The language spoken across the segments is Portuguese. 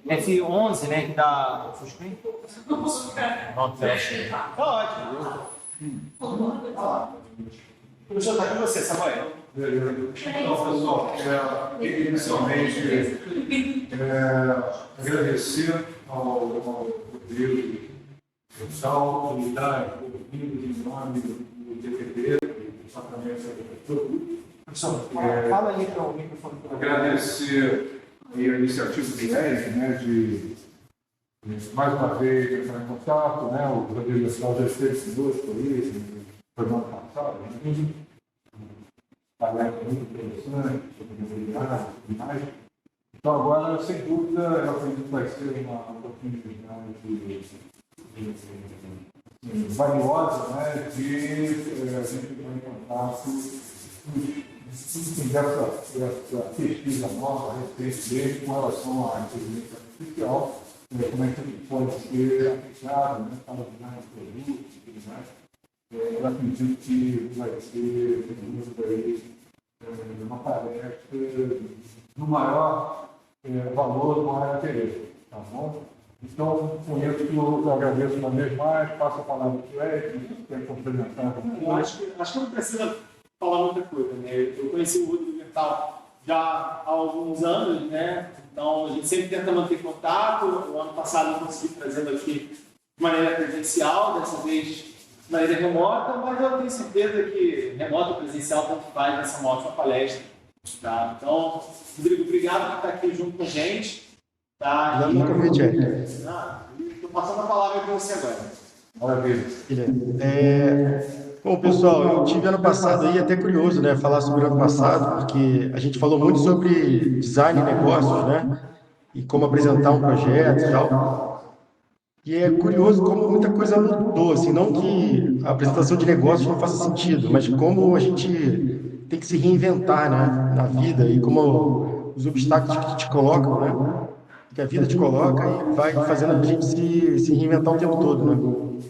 F11, né? Que dá full screen? Não, tá ótimo. Professor, está com você, Samuel. Então, pessoal, inicialmente, agradecer ao Rodrigo Gonçalves por estar ouvindo em nome do TPP, do Departamento de Agricultura. Fala aí para o microfone. Agradecer a iniciativa do ERG, né, de mais uma vez entrar em contato, né, o Rodrigo Gonçalves já esteve conosco aí, foi no ano passado, né? Palestra muito interessante sobre mobilidade e tudo mais. Então, agora, sem dúvida, eu acredito que vai ser uma oportunidade valiosa, né, de a gente entrar em contato dessa pesquisa nova a respeito dele com relação à inteligência artificial, como é que ele pode ser aplicado, né, para o design de produtos e tudo mais. Eu acredito que vai ser, sem dúvida, aí, uma palestra do maior valor, do maior interesse. Tá bom? Então, com isso, eu agradeço uma vez mais, passo a palavra para o Eric, que quer complementar. Eu acho que não precisa falar muita coisa, né? Eu conheci o Rodrigo Mental já há alguns anos, né? Então, a gente sempre tenta manter contato. O ano passado eu consegui trazê-lo aqui de maneira presencial, dessa vez de maneira remota, mas eu tenho certeza que remota ou presencial tanto faz nessa uma ótima palestra. Tá? Então, Rodrigo, obrigado por estar aqui junto com a gente. Tá? Obrigado pelo convite, Eric. Estou passando a palavra para você agora. Maravilha. Bom, pessoal, eu tive ano passado aí, até curioso, né, falar sobre o ano passado, porque a gente falou muito sobre design e negócios, né, e como apresentar um projeto e tal. E é curioso como muita coisa mudou, assim, não que a apresentação de negócios não faça sentido, mas como a gente tem que se reinventar, né, na vida e como os obstáculos que te colocam, né, que a vida te coloca e vai fazendo a gente se reinventar o tempo todo, né.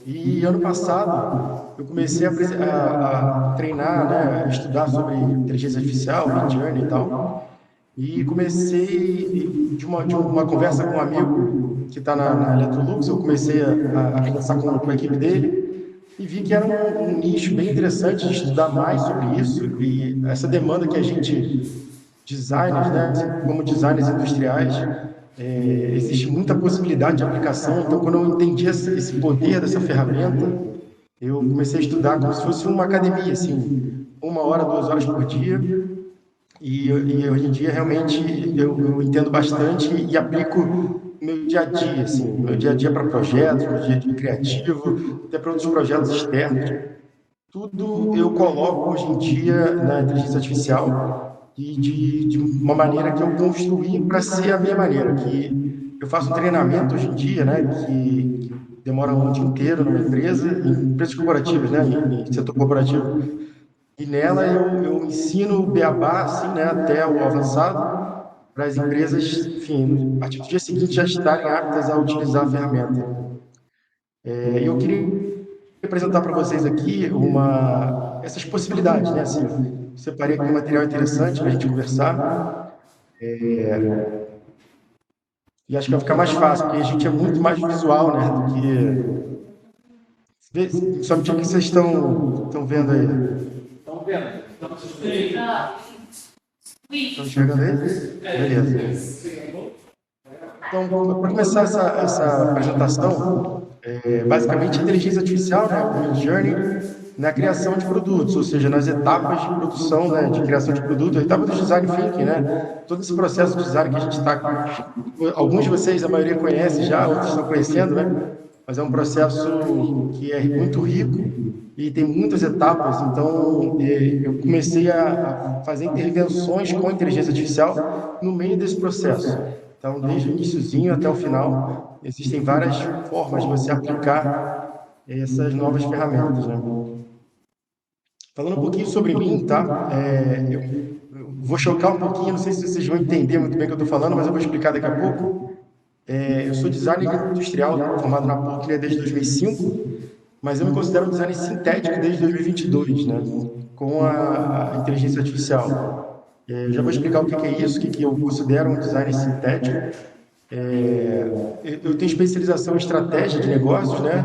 E ano passado eu comecei a treinar, né, a estudar sobre inteligência artificial, Midjourney e tal. E comecei de uma conversa com um amigo que está na Electrolux, eu comecei a conversar com a equipe dele e vi que era um nicho bem interessante de estudar mais sobre isso e essa demanda que a gente, designers, né, assim, como designers industriais, existe muita possibilidade de aplicação. Então, quando eu entendi esse poder dessa ferramenta, eu comecei a estudar como se fosse uma academia, assim, 1 hora, 2 horas por dia. E hoje em dia, realmente, eu entendo bastante e aplico no meu dia a dia, assim, meu dia a dia para projetos, meu dia a dia criativo, até para outros projetos externos. Tudo eu coloco hoje em dia na inteligência artificial e de uma maneira que eu construí para ser a minha maneira, que eu faço um treinamento hoje em dia, né, que demora um dia inteiro numa empresa, em empresas corporativas, né, em setor corporativo. E nela eu ensino o beabá, assim, né, até o avançado, para as empresas, enfim, a partir do dia seguinte já estarem aptas a utilizar a ferramenta. E eu queria apresentar para vocês aqui essas possibilidades, né, assim, separei aqui um material interessante para a gente conversar, e acho que vai ficar mais fácil, porque a gente é muito mais visual, né, do que... Só me diga o que vocês estão vendo aí. Estão vendo? Estão enxergando aí? Beleza. Então, para começar essa apresentação, basicamente inteligência artificial, né, o Midjourney, na criação de produtos, ou seja, nas etapas de produção, né, de criação de produto, a etapa do design thinking, né, todo esse processo de design que a gente está... Alguns de vocês, a maioria conhece já, outros estão conhecendo, né, mas é um processo que é muito rico e tem muitas etapas. Então, eu comecei a fazer intervenções com inteligência artificial no meio desse processo. Então, desde o iniciozinho até o final, existem várias formas de você aplicar essas novas ferramentas, né? Falando um pouquinho sobre mim, tá? Eu vou chocar um pouquinho, não sei se vocês vão entender muito bem o que eu estou falando, mas eu vou explicar daqui a pouco. Eu sou designer industrial, formado na PUC desde 2005, mas eu me considero um designer sintético desde 2022, né? Com a inteligência artificial. Eu já vou explicar o que que é isso, o que que eu considero um design sintético. Eu tenho especialização em estratégia de negócios, né?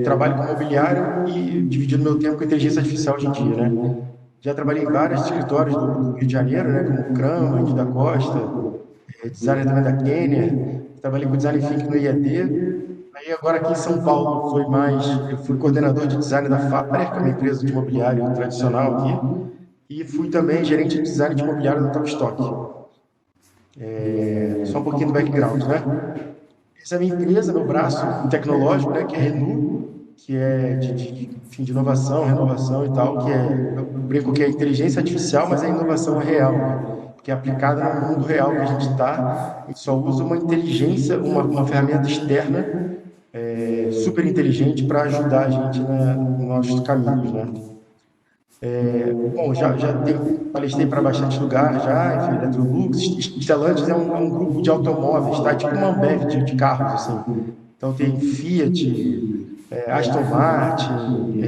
Trabalho com imobiliário e dividindo meu tempo com inteligência artificial hoje em dia, né? Já trabalhei em vários escritórios do Rio de Janeiro, né? Como Crama, da Costa, designer também da Kenia. Trabalhei com design thinking no IAD. Aí agora aqui em São Paulo eu fui coordenador de design da Faber, que é uma empresa de imobiliário tradicional aqui, e fui também gerente de design de imobiliário da Tabstock. Só um pouquinho do background, né? Essa é a minha empresa, meu braço tecnológico, né, que é Renu, que é enfim, de inovação, renovação e tal, eu brinco que é inteligência artificial, mas a inovação é real, né? Porque é aplicada no mundo real que a gente está, a gente só usa uma inteligência, uma ferramenta externa, super inteligente para ajudar a gente nos nossos caminhos, né? Bom, palestrei para bastante lugar já, enfim, Electrolux, Stellantis é um grupo de automóveis, tá? É tipo uma Ambev de carros, assim. Então tem Fiat, Aston Martin,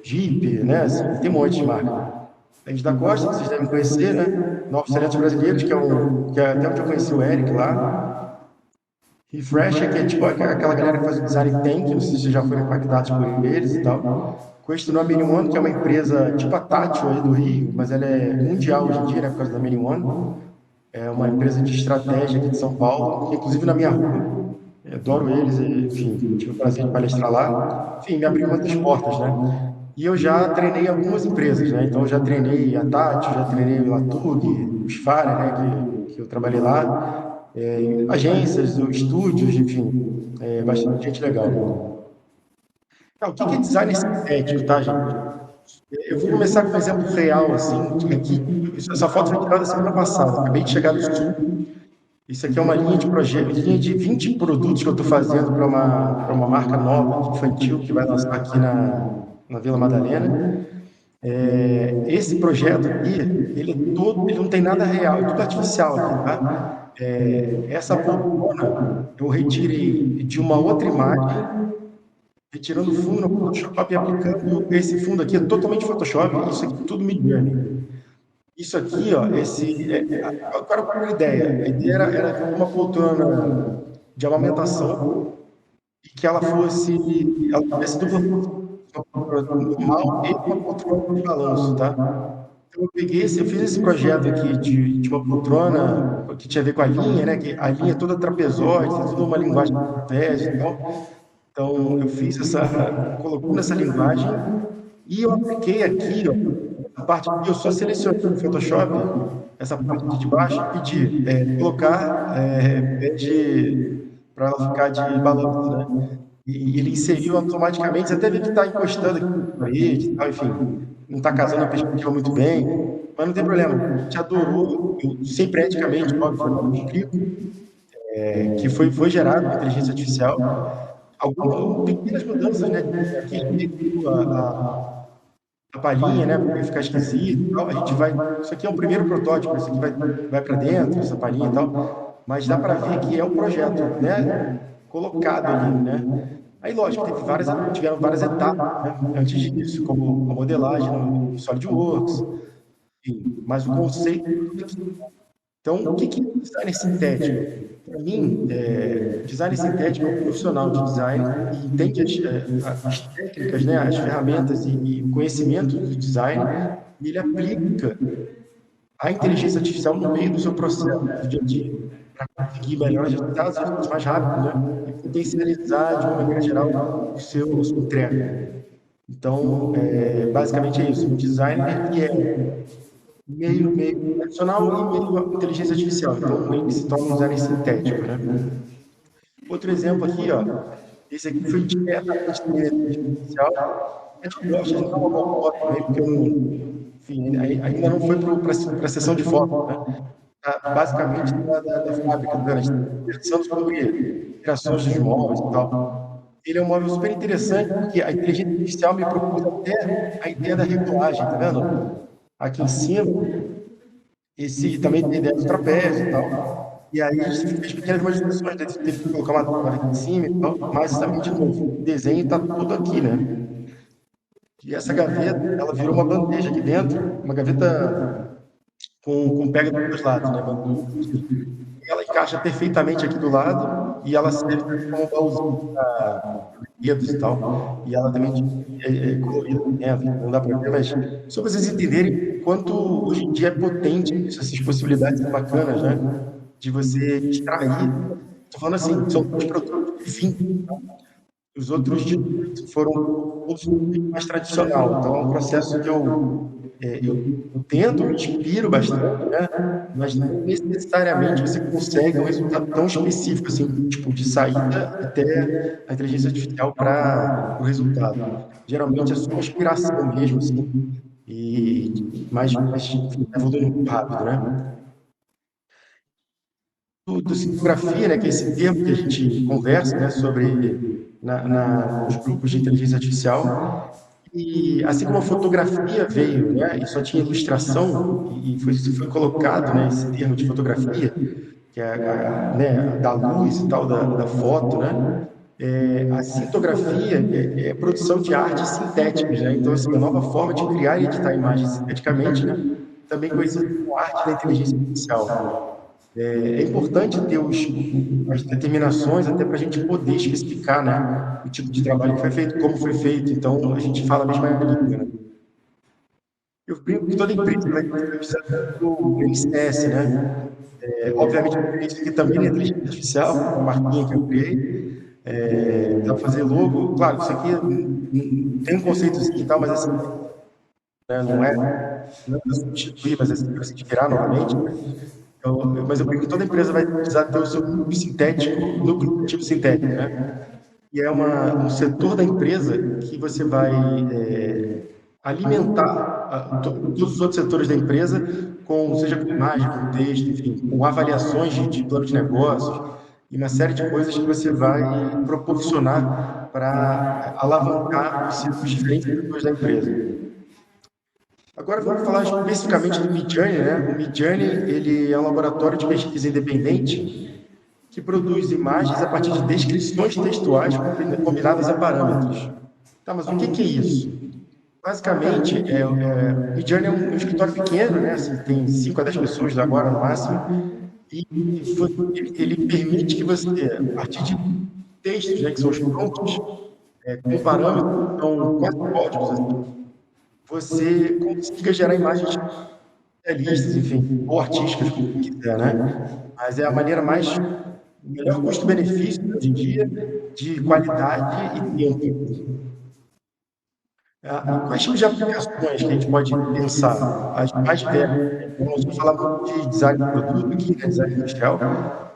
Jeep, né? Assim, tem um monte de marca. A gente da Costa, que vocês devem conhecer, né? Novos Talentos Brasileiros, que é até onde eu conheci o Eric lá. Refresher, que é tipo aquela galera que faz o design thinking, não sei se vocês já foram impactados por eles e tal. Conheço a Many One, que é uma empresa tipo a Tátil aí do Rio, mas ela é mundial hoje em dia, né, por causa da Many One. É uma empresa de estratégia aqui de São Paulo, que inclusive na minha rua. Eu adoro eles, enfim, tive o prazer de palestrar lá. Enfim, me abriu muitas portas, né? E eu já treinei algumas empresas, né? Então, eu já treinei a Tátil, já treinei o Latug, o Sfara, né? Que eu trabalhei lá. Agências, estúdios, enfim, bastante gente legal. O que é design sintético, tá, gente? Eu vou começar com um exemplo real, assim, que aqui, essa foto foi tirada semana passada, acabei de chegar do Sul. Isso aqui é uma linha de projeto, linha de 20 produtos que eu estou fazendo para uma marca nova, infantil, que vai lançar aqui na Vila Madalena. Esse projeto aqui, ele não tem nada real, é tudo artificial aqui, tá? Essa poltrona eu retirei de uma outra imagem, retirando o fundo no Photoshop e aplicando esse fundo aqui, é totalmente Photoshop, isso aqui é tudo Midjourney. Isso aqui, ó, agora qual era a ideia? A ideia era uma poltrona de amamentação e que ela tivesse dupla função, uma poltrona normal e uma poltrona de balanço, tá? Então eu fiz esse projeto aqui de uma poltrona que tinha a ver com a linha, né? Que a linha é toda trapezoide, tem toda uma linguagem de trapézio e tal. Então eu fiz colocando essa linguagem e eu apliquei aqui, ó, a parte que eu só selecionei no Photoshop, essa parte de baixo, e pedi colocar pede para ela ficar de balanço, né? E ele inseriu automaticamente, você até vê que está encostando aqui na parede e tal, enfim, não está casando a perspectiva muito bem, mas não tem problema, a gente adorou, eu, sempre eticamente, óbvio, foi um explico, que foi gerado com inteligência artificial, algumas pequenas mudanças, né? Aqui a gente viu a palhinha, né? Porque ficar esquisito e tal. A gente vai. Isso aqui é um primeiro protótipo, isso aqui vai para dentro, essa palhinha e tal. Mas dá para ver que é um projeto, né? Colocado ali, né? Aí, lógico, tiveram várias etapas, né? Antes disso, como a modelagem no SolidWorks, enfim, mas o conceito. Então, o que é design sintético? Para mim, design sintético é um profissional de design que entende as técnicas, né, as ferramentas e o conhecimento do design, e ele aplica a inteligência artificial no meio do seu processo, do dia a dia, para conseguir melhores resultados, resultados mais rápidos, né, e potencializar, de uma maneira geral, a sua entrega. Então, basicamente é isso. Um designer que é meio tradicional e meio inteligência artificial. Então, meio que se torna um design sintético, né? Outro exemplo aqui, ó. Esse aqui foi diretamente da inteligência artificial. A gente gosta de dar uma boa foto também, porque enfim, ainda não foi para a sessão de foto, né? Basicamente da fábrica, né? A gente está conversando sobre criações dos móveis e tal. Ele é um móvel super interessante, porque a inteligência artificial me propôs até a ideia da regulagem, tá vendo? Aqui em cima, esse também tem ideia do trapézio e tal. E aí a gente fez pequenas modificações, teve que colocar uma tela aqui em cima e tal, mas também, de novo, o desenho está tudo aqui, né? E essa gaveta, ela virou uma bandeja aqui dentro, uma gaveta com pega dos dois lados, né? Ela encaixa perfeitamente aqui do lado e ela serve como baúzinho para dedos e tal. E ela também é colorida, né? Não dá para ver, mas só para vocês entenderem quanto hoje em dia é potente isso, essas possibilidades são bacanas, né? De você extrair. Estou falando assim, são dois produtos de vinho. Os outros foram todos mais tradicional. Então, é um processo que eu tento, me inspiro bastante, né? Mas não necessariamente você consegue um resultado tão específico, assim, tipo, de saída até a inteligência artificial para o resultado. Geralmente é só inspiração mesmo, assim, mas enfim, evolui muito rápido, né? Do Citografia, né, que é esse termo que a gente conversa, né, sobre nos grupos de inteligência artificial, e assim como a fotografia veio, né, e só tinha ilustração, e foi colocado, né, esse termo de fotografia, que é né, da luz e tal, da foto, né, a citografia é produção de artes sintéticas, né, então, assim, a nova forma de criar e editar imagens sinteticamente, né, também conhecida como arte da inteligência artificial. É importante ter as determinações até para a gente poder especificar, né, o tipo de trabalho que foi feito, como foi feito. Então, a gente fala a mesma língua, né? Eu brinco que toda empresa vai precisar do NCS, né? Obviamente, isso aqui também é inteligência artificial, uma marquinha que eu criei. Dá para fazer logo. Claro, isso aqui tem um conceitozinho e tal, mas assim, né, não é para substituir, mas assim, para se inspirar novamente. Mas eu brinco que toda empresa vai precisar ter o seu núcleo sintético, núcleo criativo sintético, né? E é um setor da empresa que você vai alimentar todos os outros setores da empresa, seja com imagem, com texto, enfim, com avaliações de plano de negócios e uma série de coisas que você vai proporcionar para alavancar os diferentes setores da empresa. Agora vamos falar especificamente do Midjourney, né? O Midjourney, ele é um laboratório de pesquisa independente que produz imagens a partir de descrições textuais combinadas a parâmetros. Tá, mas o que é isso? Basicamente, o Midjourney é um escritório pequeno, né? Assim, tem 5 a 10 pessoas agora no máximo, e ele permite que você, a partir de textos, né, que são os prompts, com parâmetros, são quase códigos, assim, você consiga gerar imagens realistas, enfim, ou artísticas, como você quiser, né? Mas é a maneira o melhor custo-benefício hoje em dia de qualidade e tempo. E quais tipos de aplicações que a gente pode pensar? As mais diversas, né? Então, a gente fala muito de design de produto aqui, né, design industrial,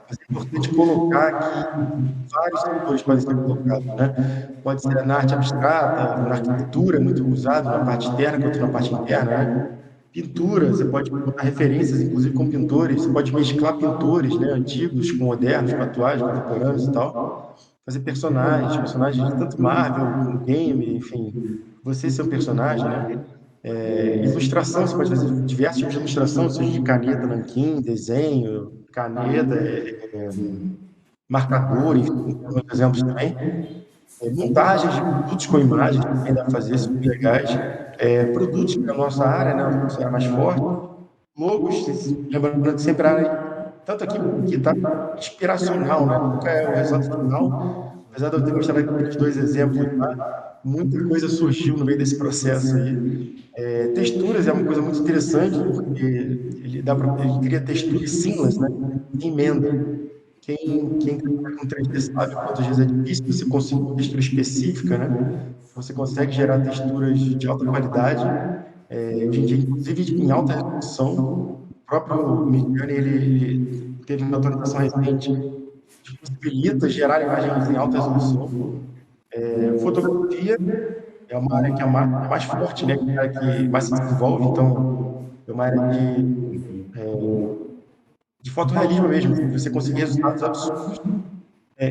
mas é importante colocar que vários setores podem ser colocados, né? Pode ser na arte abstrata, na arquitetura, muito usado, na parte externa quanto na parte interna, né? Pintura, você pode botar referências, inclusive com pintores, você pode mesclar pintores, né, antigos com modernos, com atuais, contemporâneos e tal. Fazer personagens de tanto Marvel, como game, enfim, você ser um personagem, né? Ilustração, você pode fazer diversos tipos de ilustração, seja de caneta, nanquim, desenho, caneta, marcador, enfim, alguns exemplos também. Montagens de produtos com imagens também dá para fazer, super legais. Produtos para a nossa área, né, a nossa área mais forte. Logos, lembrando que sempre a área, tanto aqui que está inspiracional, né? Nunca é o resultado final. Apesar de eu ter mostrado aqueles 2 exemplos lá, muita coisa surgiu no meio desse processo aí. Texturas é uma coisa muito interessante, porque ele cria texturas seamless, né? Sem emenda. Quem trabalha com 3D sabe quantas vezes é difícil você conseguir uma textura específica, né? Você consegue gerar texturas de alta qualidade, hoje em dia, inclusive em alta resolução. O próprio Midjourney, ele teve uma atualização recente que possibilita gerar imagens em alta resolução. Fotografia é uma área que é mais forte, né? Que é a área que mais se desenvolve, então é uma área de fotorrealismo mesmo, que você conseguir resultados absurdos.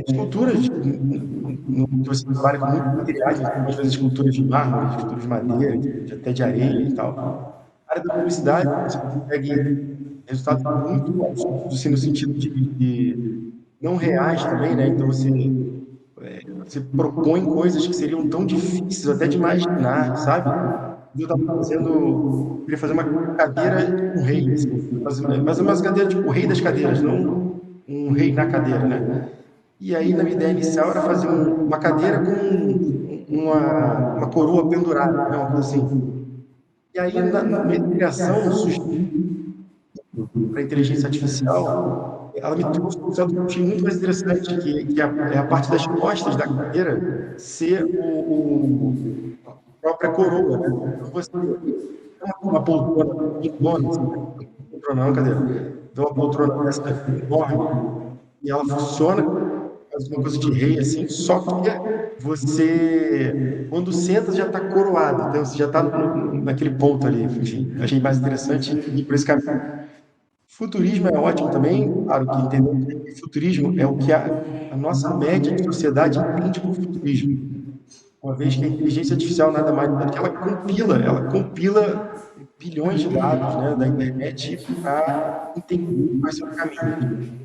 Esculturas, que você trabalha com muitos materiais, você pode fazer esculturas de mármore, esculturas de madeira, até de areia e tal. A área da publicidade, você consegue resultados muito absurdos, assim, no sentido de não reais também, né? Então você propõe coisas que seriam tão difíceis até de imaginar, sabe? eu estava fazendo, queria fazer uma cadeira de um rei, assim, mas uma cadeira tipo o rei das cadeiras, não um rei na cadeira, né? E aí, na minha ideia inicial, era fazer uma cadeira com uma coroa pendurada, né? Uma coisa assim. E aí, na minha criação, surgiu para a inteligência artificial, ela me trouxe um resultado que eu achei muito mais interessante, que é a parte das costas da cadeira ser a própria coroa, né? Então, você tem uma poltrona enorme, assim, né? Poltrona não, cadeira. Então, uma poltrona dessa enorme, e ela funciona, faz uma coisa de rei, assim, só que você, quando senta, já está coroado, então você já está naquele ponto ali, enfim, achei mais interessante ir por esse caminho. Futurismo é ótimo também, claro que entendemos que futurismo é o que a nossa média de sociedade entende por futurismo, uma vez que a inteligência artificial nada mais é do que ela compila bilhões de dados, né, da internet para entender qual vai ser o caminho.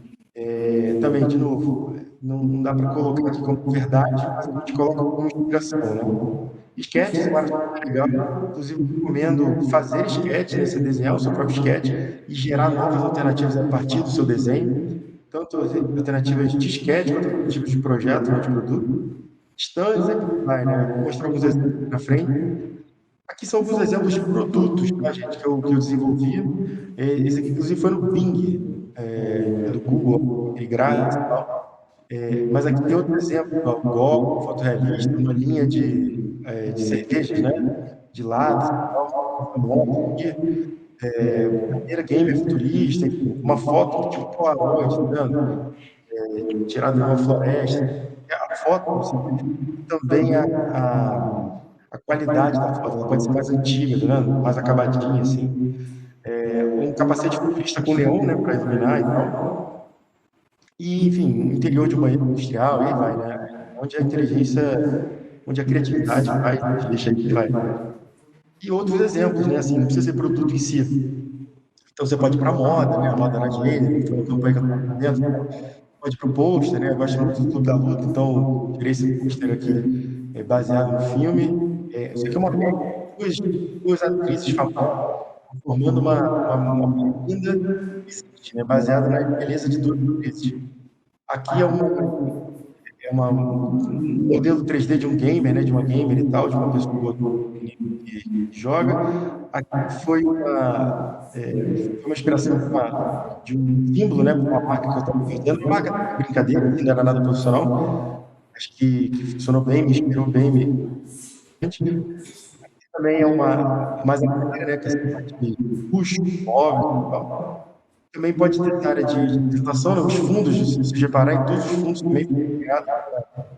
Também, de novo, não dá para colocar aqui como verdade, mas a gente coloca como inspiração, né? Sketches eu acho legal, inclusive recomendo fazer sketch, né? Você desenhar o seu próprio sketch e gerar novas alternativas a partir do seu desenho, tanto alternativas de sketch quanto alternativas de projeto, né, de produto. Stands, aí vai, né? Vou mostrar alguns exemplos aqui na frente. Aqui são alguns exemplos de produtos, tá, gente, que eu desenvolvi. Esse aqui, inclusive, foi no Bing, é do Google, ele grátis e tal. Mas aqui tem outro exemplo, ó, o Gol, fotorrealista, uma linha de cervejas, né? De latas e tal, famosa aqui. Bandeira gamer futurista, enfim, uma foto tipo Polaroid, tá vendo? Tirada numa floresta. A foto, você verifica também a qualidade da foto, ela pode ser mais antiga, tá vendo? Mais acabadinha, assim. Um capacete futurista com neon, né, para iluminar e tal. E, enfim, o interior de um banheiro industrial, e aí vai, né? Onde a criatividade vai, te deixa aí, vai. E outros exemplos, né? Assim, não precisa ser produto em si. Então, você pode ir para a moda, né? A moda na Disney, como foi uma campanha que eu estava dentro. Pode ir para o pôster, né? Eu gosto muito do Clube da Luta, então tirei esse pôster aqui baseado no filme. Isso aqui é uma média de duas atrizes famosas formando uma linda existe, né? Baseada na beleza de duas atrizes. Aqui um modelo 3D de um gamer, né? De uma gamer e tal, de uma pessoa que joga. Aqui foi uma inspiração de um símbolo, né? Para uma marca que eu estava fazendo, uma marca de brincadeira, assim, não era nada profissional. Acho que funcionou bem, me inspirou bem. Também é mais a maneira, né? Que é essa parte de luxo, móveis e tal. Também pode ter essa área de apresentação, né? Os fundos, se você reparar, em todos os fundos também foram criados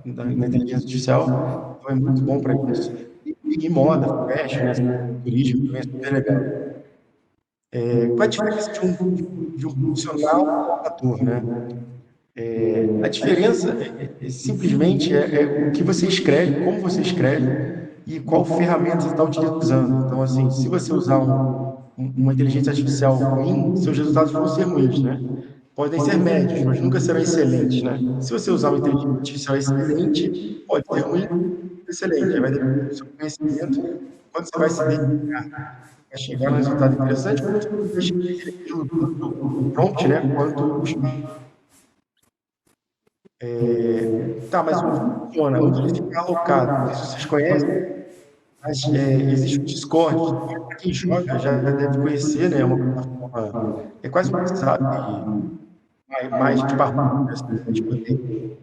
na inteligência artificial, então é muito bom para isso. E moda, fashion, né? Turismo também é super legal. Qual é a diferença de um profissional para um ator, né? A diferença simplesmente o que você escreve, como você escreve e qual ferramenta você está utilizando. Então, assim, se você usar uma inteligência artificial ruim, seus resultados vão ser ruins, né? Podem ser médios, mas nunca serão excelentes, né? Se você usar uma inteligência artificial excelente, pode ser ruim, excelente. Aí vai depender do seu conhecimento, quando você vai se dedicar a chegar num resultado interessante, quando você vai escrever aquilo, tanto o prompt, né, quanto os Tá, mas onde funciona? Onde ele fica alocado? Não sei se vocês conhecem, mas existe o Discord. Para quem joga já deve conhecer, né? É uma plataforma, é quase um WhatsApp mais de barulho, assim, mais potente.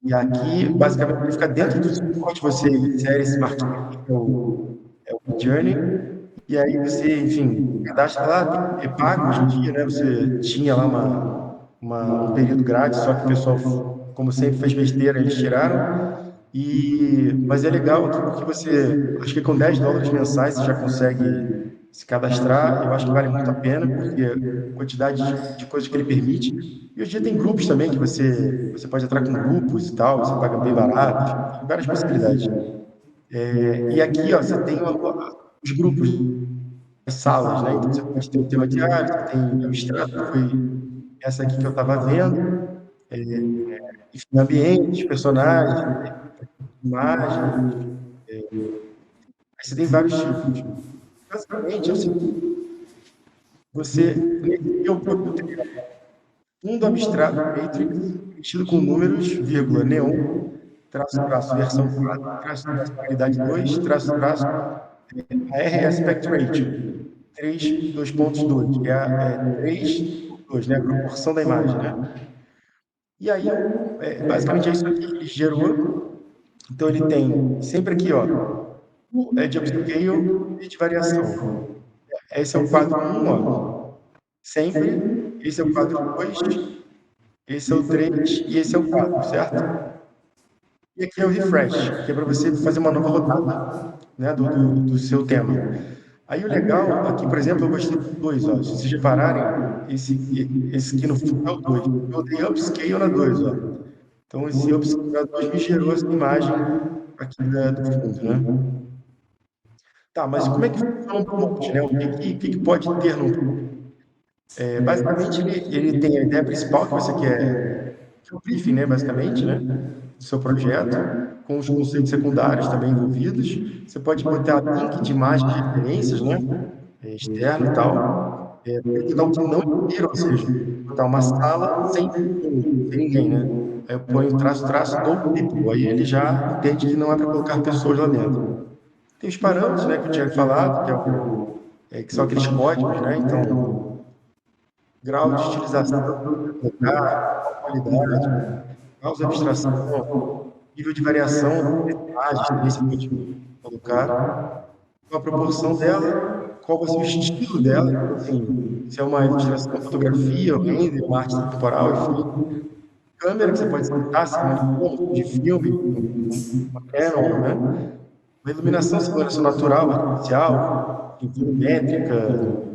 E aqui, basicamente, ele fica dentro do Discord, você insere esse marquinho aqui, que é o Journey, e aí você, enfim, cadastra lá, é pago hoje em dia, né? Você tinha lá um período grátis, só que o pessoal, como sempre, fez besteira, eles tiraram. Mas é legal aqui porque acho que com US$ 10 mensais você já consegue se cadastrar. Eu acho que vale muito a pena, porque a quantidade de coisas que ele permite. E hoje em dia tem grupos também que você pode entrar com grupos e tal, você paga bem barato, enfim, tem várias possibilidades. E aqui, ó, você tem os grupos, as salas, né? Então você pode ter um tema diário, você tem abstrato, que foi essa aqui que eu estava vendo, enfim, ambientes, personagens, imagens, Aí você tem vários tipos. Basicamente, é o seguinte, eu tenho fundo abstrato Matrix, preenchido com números, vírgula, neon, traço, traço, versão 4, traço, traço, qualidade 2, traço, traço, AR Aspect Ratio, 3, 2.2, que é 3 por 2, né? A proporção da imagem, né? E aí, basicamente, é isso aqui. Ele gerou. Então, ele tem sempre aqui, ó, o Edge Upscale e de variação. Esse é o quadro 1, ó, sempre. Esse é o quadro 2, esse é o 3 e esse é o 4, certo? E aqui é o refresh, que é para você fazer uma nova rodada, né, do seu tema. Aí o legal, aqui, por exemplo, eu gostei do 2, ó. Se vocês repararem, esse aqui no fundo é o 2. Eu dei upscale na 2, ó. Então, esse upscale na 2 me gerou essa imagem aqui do fundo, né? Tá, mas como é que funciona um prompt, né? O que pode ter num prompt? Basicamente, ele tem a ideia principal que você quer, que é o briefing, né, basicamente, né, do seu projeto, com os conceitos secundários também envolvidos. Você pode botar link de imagens de referências, né, externo e tal. Botar o que não inteiro, ou seja, botar uma sala sem ninguém, né. Aí eu ponho traço, traço, no people. Aí ele já entende que não é para colocar pessoas lá dentro. Tem os parâmetros, né, que eu tinha falado, que são aqueles códigos, né, então grau de estilização, lugar, qualidade, grau de abstração, nível de variação das imagens, também você pode colocar, qual a proporção dela, qual vai ser o estilo dela, então, assim, se é uma ilustração, fotografia, render, uma arte temporal, enfim. Câmera que você pode sentar, se manipula, de filme, uma Canon, né? Uma iluminação, se for natural, artificial, volumétrica,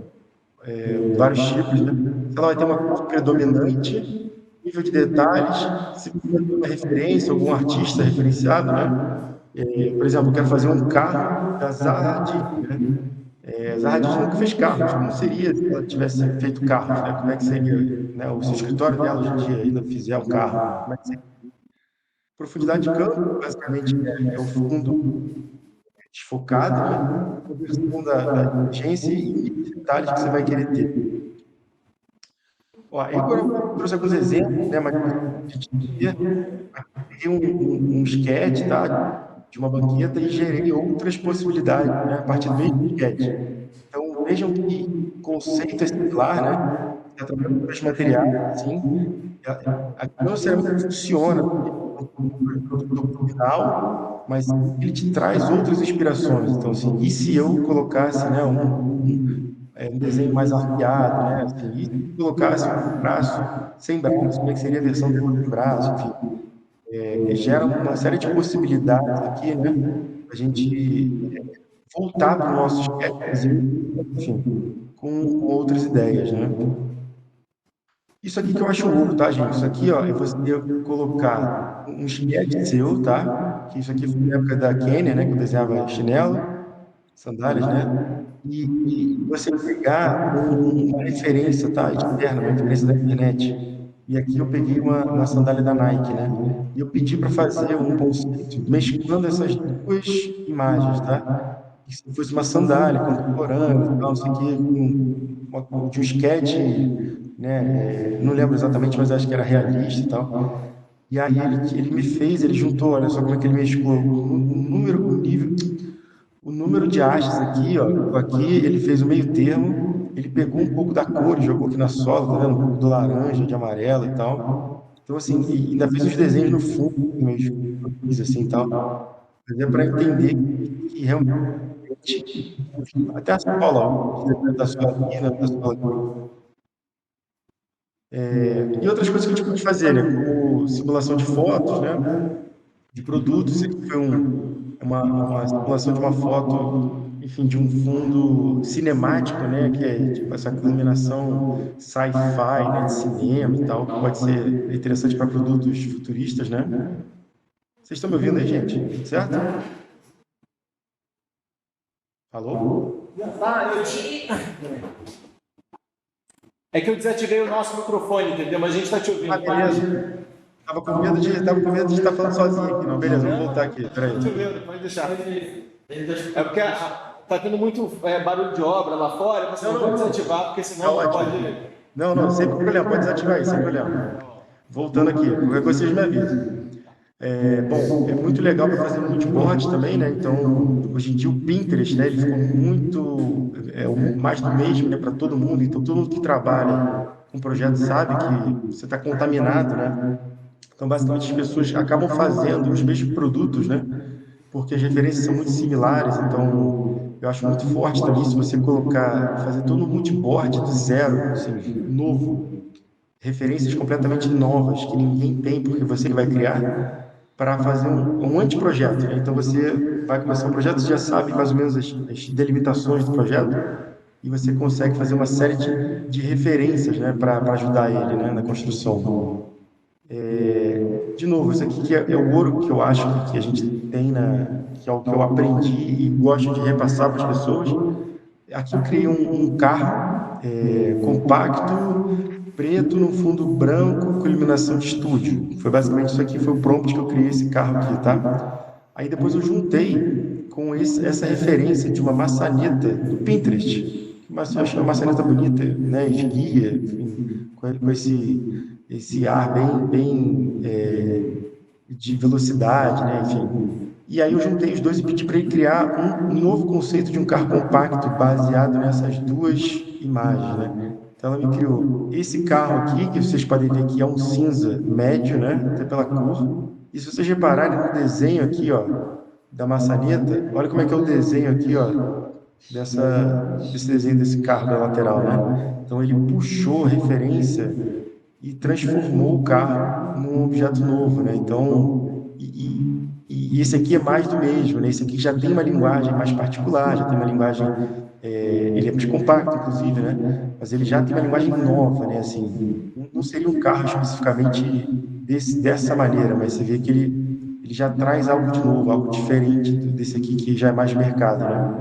vários tipos, né? Se ela vai ter uma cor predominante, nível de detalhes, se você tem uma referência, algum artista referenciado, né? Por exemplo, eu quero fazer um carro da Zaha Hadid, né? Zaha Hadid nunca fez carros, como seria se ela tivesse feito carros, né? Como é que seria, né? O seu escritório dela hoje em dia ainda fizer um carro, como é que seria? Profundidade de campo, basicamente, é o fundo desfocado, né? A conversão da inteligência e detalhes que você vai querer ter. Ó, aí agora eu trouxe alguns exemplos, né, mas a gente peguei um sketch, tá, de uma banqueta e gerei outras possibilidades, né, a partir do mesmo sketch. Então, vejam que o conceito é similar, né, está trabalhando com os materiais, assim, aqui não necessariamente funciona no produto final, mas ele te traz outras inspirações. Então, assim, e se eu colocasse, né, um desenho mais arqueado, né? Assim, e se colocasse um braço sem braço, como é que seria a versão dele sem braço, enfim. Gera uma série de possibilidades aqui, né? A gente voltar para o nosso sketchzinho, enfim, com outras ideias, né? Isso aqui que eu acho ouro, tá, gente? Isso aqui, ó, é você colocar um sketch seu, tá? Que isso aqui foi na época da Kenya, né? Que eu desenhava chinelo, sandálias, né? E você pegar uma referência, tá? Externa, uma referência da internet. E aqui eu peguei uma sandália da Nike, né? E eu pedi para fazer um conceito mesclando essas duas imagens, tá? Que se fosse uma sandália contemporânea, e tal, não sei o quê, de um sketch, né? Não lembro exatamente, mas acho que era realista e tal. E aí ele me fez, ele juntou, olha só como é que ele mesclou o número de hastes aqui, ó, aqui ele fez o meio termo, ele pegou um pouco da cor e jogou aqui na sola, tá vendo? Um pouco do laranja, de amarelo e tal. Então, assim, e ainda fez uns desenhos no fundo, meio assim e tal. Mas é para entender que realmente, até a sola, ó, os detalhes da sola aqui, né, da sola aqui. E outras coisas que a gente pode fazer, né? Como simulação de fotos, né? De produtos. Isso aqui foi uma simulação de uma foto, enfim, de um fundo cinemático, né? Que é tipo essa iluminação sci-fi, né? De cinema e tal, que pode ser interessante para produtos futuristas, né? Vocês estão me ouvindo aí, gente? Certo? Alô? É que eu desativei o nosso microfone, entendeu? Mas a gente está te ouvindo. Ah, beleza. Tava com medo de estar falando sozinho aqui, não. Beleza, vamos voltar aqui. Peraí. Estou te ouvindo, pode deixar. É porque tá tendo muito barulho de obra lá fora, mas não vou desativar, porque senão Tá pode. ótimo. Não, sem problema, pode desativar aí, sem problema. Voltando aqui, qualquer coisa vocês me avisam. Bom, é muito legal para fazer mood board também, né? Então, hoje em dia o Pinterest, né? Ele ficou muito mais do mesmo, né? Para todo mundo. Então, todo mundo que trabalha com projeto sabe que você está contaminado, né? Então, basicamente, as pessoas acabam fazendo os mesmos produtos, né? Porque as referências são muito similares. Então, eu acho muito forte também se você fazer todo um mood board do zero, assim, novo, referências completamente novas que ninguém tem, porque você que vai criar para fazer um anteprojeto, né? Então você vai começar um projeto, você já sabe mais ou menos as delimitações do projeto e você consegue fazer uma série de referências, né, para ajudar ele, né, na construção. De novo, isso aqui que é o ouro que eu acho que a gente tem que é o que eu aprendi e gosto de repassar para as pessoas. Aqui eu criei um carro compacto, preto, no fundo branco, com iluminação de estúdio. Foi basicamente isso aqui, foi o prompt que eu criei esse carro aqui, tá? Aí depois eu juntei com essa referência de uma maçaneta do Pinterest. Mas eu achei uma maçaneta bonita, né? Esguia, enfim, com esse ar bem de velocidade, né? Enfim. E aí eu juntei os dois e pedi para ele criar um novo conceito de um carro compacto baseado nessas duas imagens, né? Então ela me criou esse carro aqui, que vocês podem ver que é um cinza médio, né? Até pela cor. E se vocês repararem no desenho aqui, ó, da maçaneta, olha como é que é o desenho aqui, ó, desse desenho desse carro da lateral, né? Então ele puxou referência e transformou o carro num objeto novo, né? Então, e esse aqui é mais do mesmo, né? Esse aqui já tem uma linguagem mais particular, já tem uma linguagem, ele é mais compacto, inclusive, né? Mas ele já tem uma linguagem nova, né? Assim, não seria um carro especificamente dessa maneira, mas você vê que ele já traz algo de novo, algo diferente desse aqui que já é mais de mercado, né?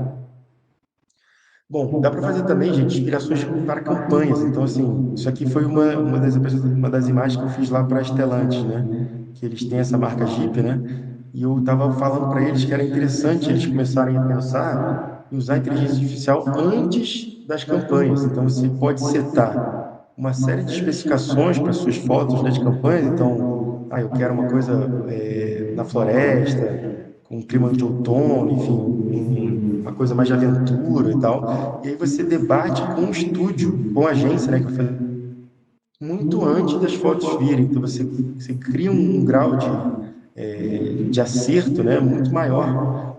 Bom, dá para fazer também, gente, inspirações para campanhas. Então, assim, isso aqui foi uma das imagens que eu fiz lá para a Stellantis, né? Que eles têm essa marca Jeep, né? E eu estava falando para eles que era interessante eles começarem a pensar em usar a inteligência artificial antes das campanhas. Então, você pode setar uma série de especificações para suas fotos, né, de campanhas. Então, eu quero uma coisa na floresta, com um clima de outono, enfim, uma coisa mais de aventura e tal. E aí você debate com o estúdio, com a agência, né, que vai fazer muito antes das fotos virem. Então você cria um grau de acerto, né, muito maior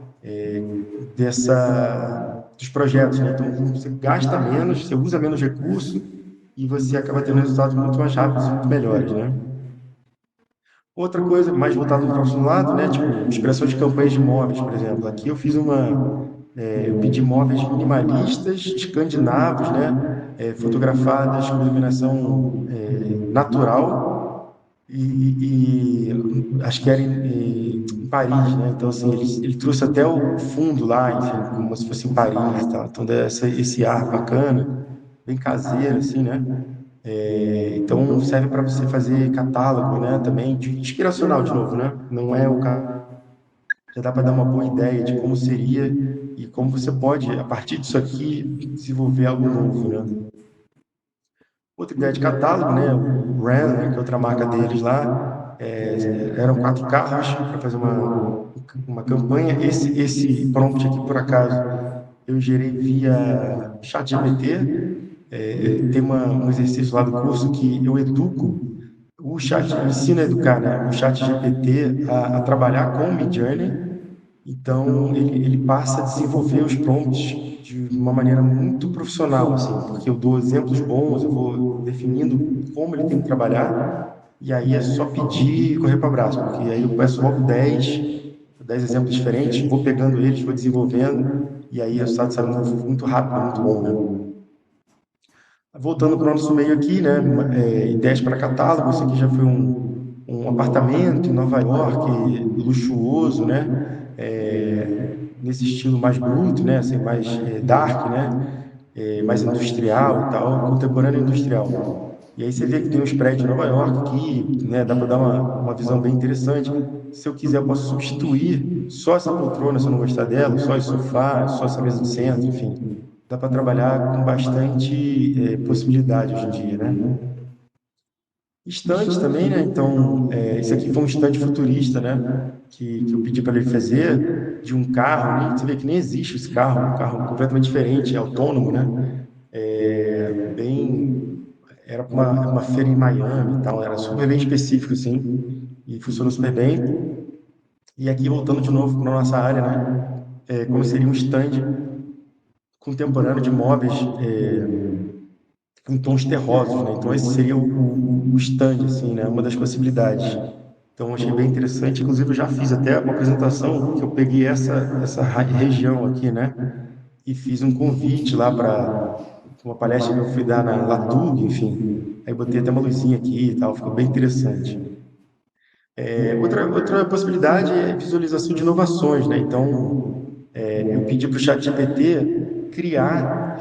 dos projetos, né? Então você gasta menos, você usa menos recurso e você acaba tendo resultados muito mais rápidos e muito melhores, né? Outra coisa, mais voltada para o próximo lado, né? Tipo, inspiração de campanhas de móveis, por exemplo. Aqui eu fiz eu pedi móveis minimalistas, escandinavos, né? Fotografadas com iluminação natural e acho que era em Paris, né? Então, assim, ele trouxe até o fundo lá, enfim, como se fosse em Paris e tal. Então, dá esse ar bacana, bem caseiro, assim, né? Então serve para você fazer catálogo, né? Também inspiracional de novo, né? Não é já dá para dar uma boa ideia de como seria e como você pode, a partir disso aqui, desenvolver algo novo, né? Outra ideia de catálogo, né? O Ram, né? Que é outra marca deles lá, eram 4 carros para fazer uma campanha. Esse prompt aqui, por acaso, eu gerei via ChatGPT. Tem um exercício lá do curso que eu educo eu ensino a educar, né, o chat GPT a trabalhar com o Midjourney, então ele passa a desenvolver os prompts de uma maneira muito profissional, assim, porque eu dou exemplos bons, eu vou definindo como ele tem que trabalhar, e aí é só pedir e correr para o abraço, porque aí eu peço logo 10 exemplos diferentes, vou pegando eles, vou desenvolvendo, e aí o resultado sai muito rápido, muito bom, né? Voltando para o nosso meio aqui, né? Ideias para catálogo. Esse aqui já foi um apartamento em Nova York, luxuoso, né? Nesse estilo mais bruto, né? Assim, mais dark, né? Mais industrial e tal, contemporâneo industrial. E aí você vê que tem os prédios de Nova York aqui, né? Dá para dar uma visão bem interessante. se eu quiser, eu posso substituir só essa poltrona se eu não gostar dela, só esse sofá, só essa mesa de centro, enfim. Dá para trabalhar com bastante possibilidade hoje em dia, né? Estande também, né? Então, esse aqui foi um estande futurista, né? Que eu pedi para ele fazer de um carro, você vê que nem existe esse carro, um carro completamente diferente, é autônomo, né? Bem, era para uma feira em Miami e tal, era super bem específico, assim, e funcionou super bem. E aqui, voltando de novo para a nossa área, né? Como seria um stand contemporâneo de móveis em tons terrosos, né? Então esse seria o stand, assim, né? Uma das possibilidades. Então achei bem interessante. Inclusive eu já fiz até uma apresentação que eu peguei essa região aqui, né? E fiz um convite lá para uma palestra que eu fui dar na Latug, enfim. Aí botei até uma luzinha aqui e tal, ficou bem interessante. Outra possibilidade é visualização de inovações, né? Então eu pedi para o ChatGPT criar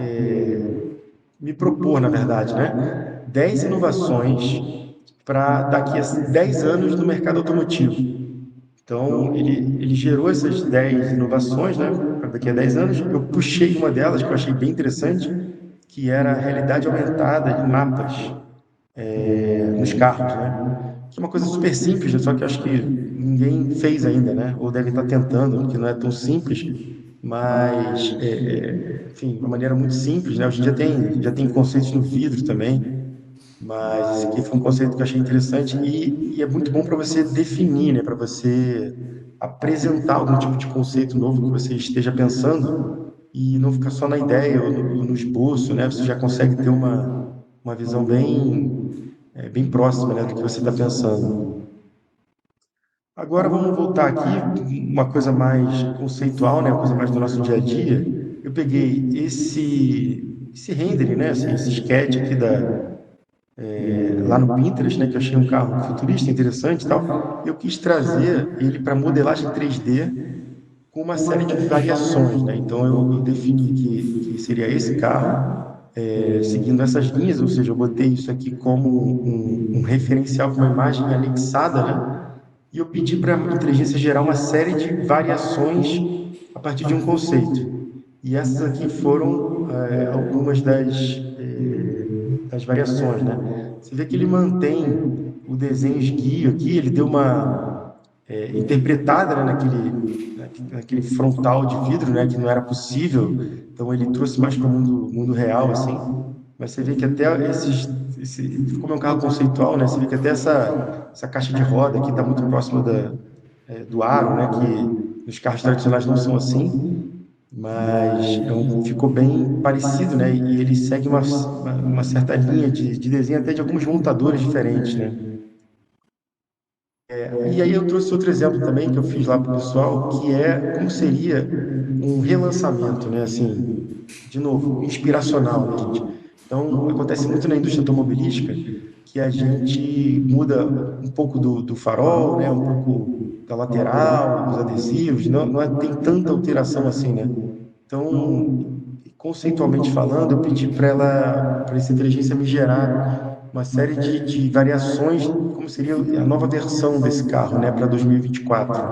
me propor, na verdade, né? 10 inovações para daqui a 10 anos no mercado automotivo. Então, ele gerou essas 10 inovações, né? Para daqui a 10 anos. Eu puxei uma delas que eu achei bem interessante, que era a realidade aumentada em mapas nos carros, né? Que é uma coisa super simples, né? Só que eu acho que ninguém fez ainda, né? Ou deve estar tentando, que não é tão simples, mas, enfim, uma maneira muito simples, né? Hoje em dia já tem conceitos no vidro também, mas esse aqui foi um conceito que eu achei interessante e é muito bom para você definir, né? Para você apresentar algum tipo de conceito novo que você esteja pensando e não ficar só na ideia ou no esboço, né? Você já consegue ter uma visão bem próxima, né, do que você está pensando. Agora vamos voltar aqui, uma coisa mais conceitual, né, uma coisa mais do nosso dia a dia. Eu peguei esse rendering, né, esse sketch aqui lá no Pinterest, né, que eu achei um carro futurista interessante e tal. Eu quis trazer ele para modelagem 3D com uma série de variações, né? Então eu defini que seria esse carro, seguindo essas linhas, ou seja, eu botei isso aqui como um referencial com uma imagem anexada, né? E eu pedi para a inteligência gerar uma série de variações a partir de um conceito. E essas aqui foram algumas das variações, né? Você vê que ele mantém o desenho esguio aqui, ele deu uma interpretada, né, naquele frontal de vidro, né, que não era possível. Então ele trouxe mais para o mundo real, assim. Mas você vê que até como é um carro conceitual, né, você vê que até essa caixa de roda aqui está muito próxima do aro, né, que nos carros tradicionais não são assim. Mas ficou bem parecido, né? E ele segue uma certa linha de desenho até de alguns montadores diferentes, né? E aí eu trouxe outro exemplo também que eu fiz lá para o pessoal, que é como seria um relançamento, né? Assim, de novo, inspiracional, né, gente? Então, acontece muito na indústria automobilística que a gente muda um pouco do farol, né? Um pouco da lateral, os adesivos, não tem tanta alteração assim, né? Então, conceitualmente falando, eu pedi para essa inteligência me gerar uma série de variações, como seria a nova versão desse carro, né, para 2024.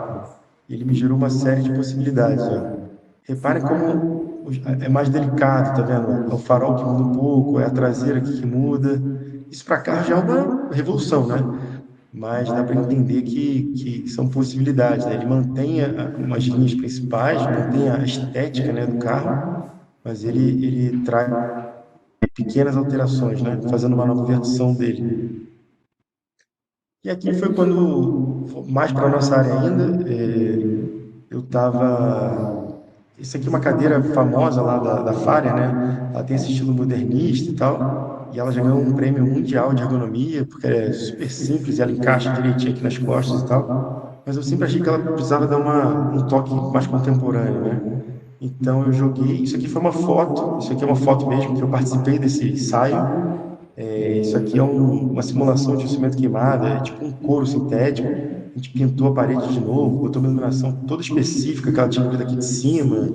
Ele me gerou uma série de possibilidades, ó. Reparem como é mais delicado, tá vendo? É o farol que muda um pouco, é a traseira aqui que muda. Isso para carro já é uma revolução, né? Mas dá para entender que são possibilidades, né? Ele mantém umas linhas principais, mantém a estética, né, do carro, mas ele traz pequenas alterações, né? Fazendo uma nova versão dele. E aqui foi quando, mais para a nossa área ainda, eu estava. Isso aqui é uma cadeira famosa lá da Faria, né? Ela tem esse estilo modernista e tal, e ela já ganhou um prêmio mundial de ergonomia, porque é super simples e ela encaixa direitinho aqui nas costas e tal. Mas eu sempre achei que ela precisava dar um toque mais contemporâneo, né? Então eu joguei. Isso aqui foi uma foto, isso aqui é uma foto mesmo, que eu participei desse ensaio. Isso aqui é uma simulação de um cimento queimado, é tipo um couro sintético. A gente pintou a parede de novo, botou uma iluminação toda específica que ela tinha que vir daqui de cima,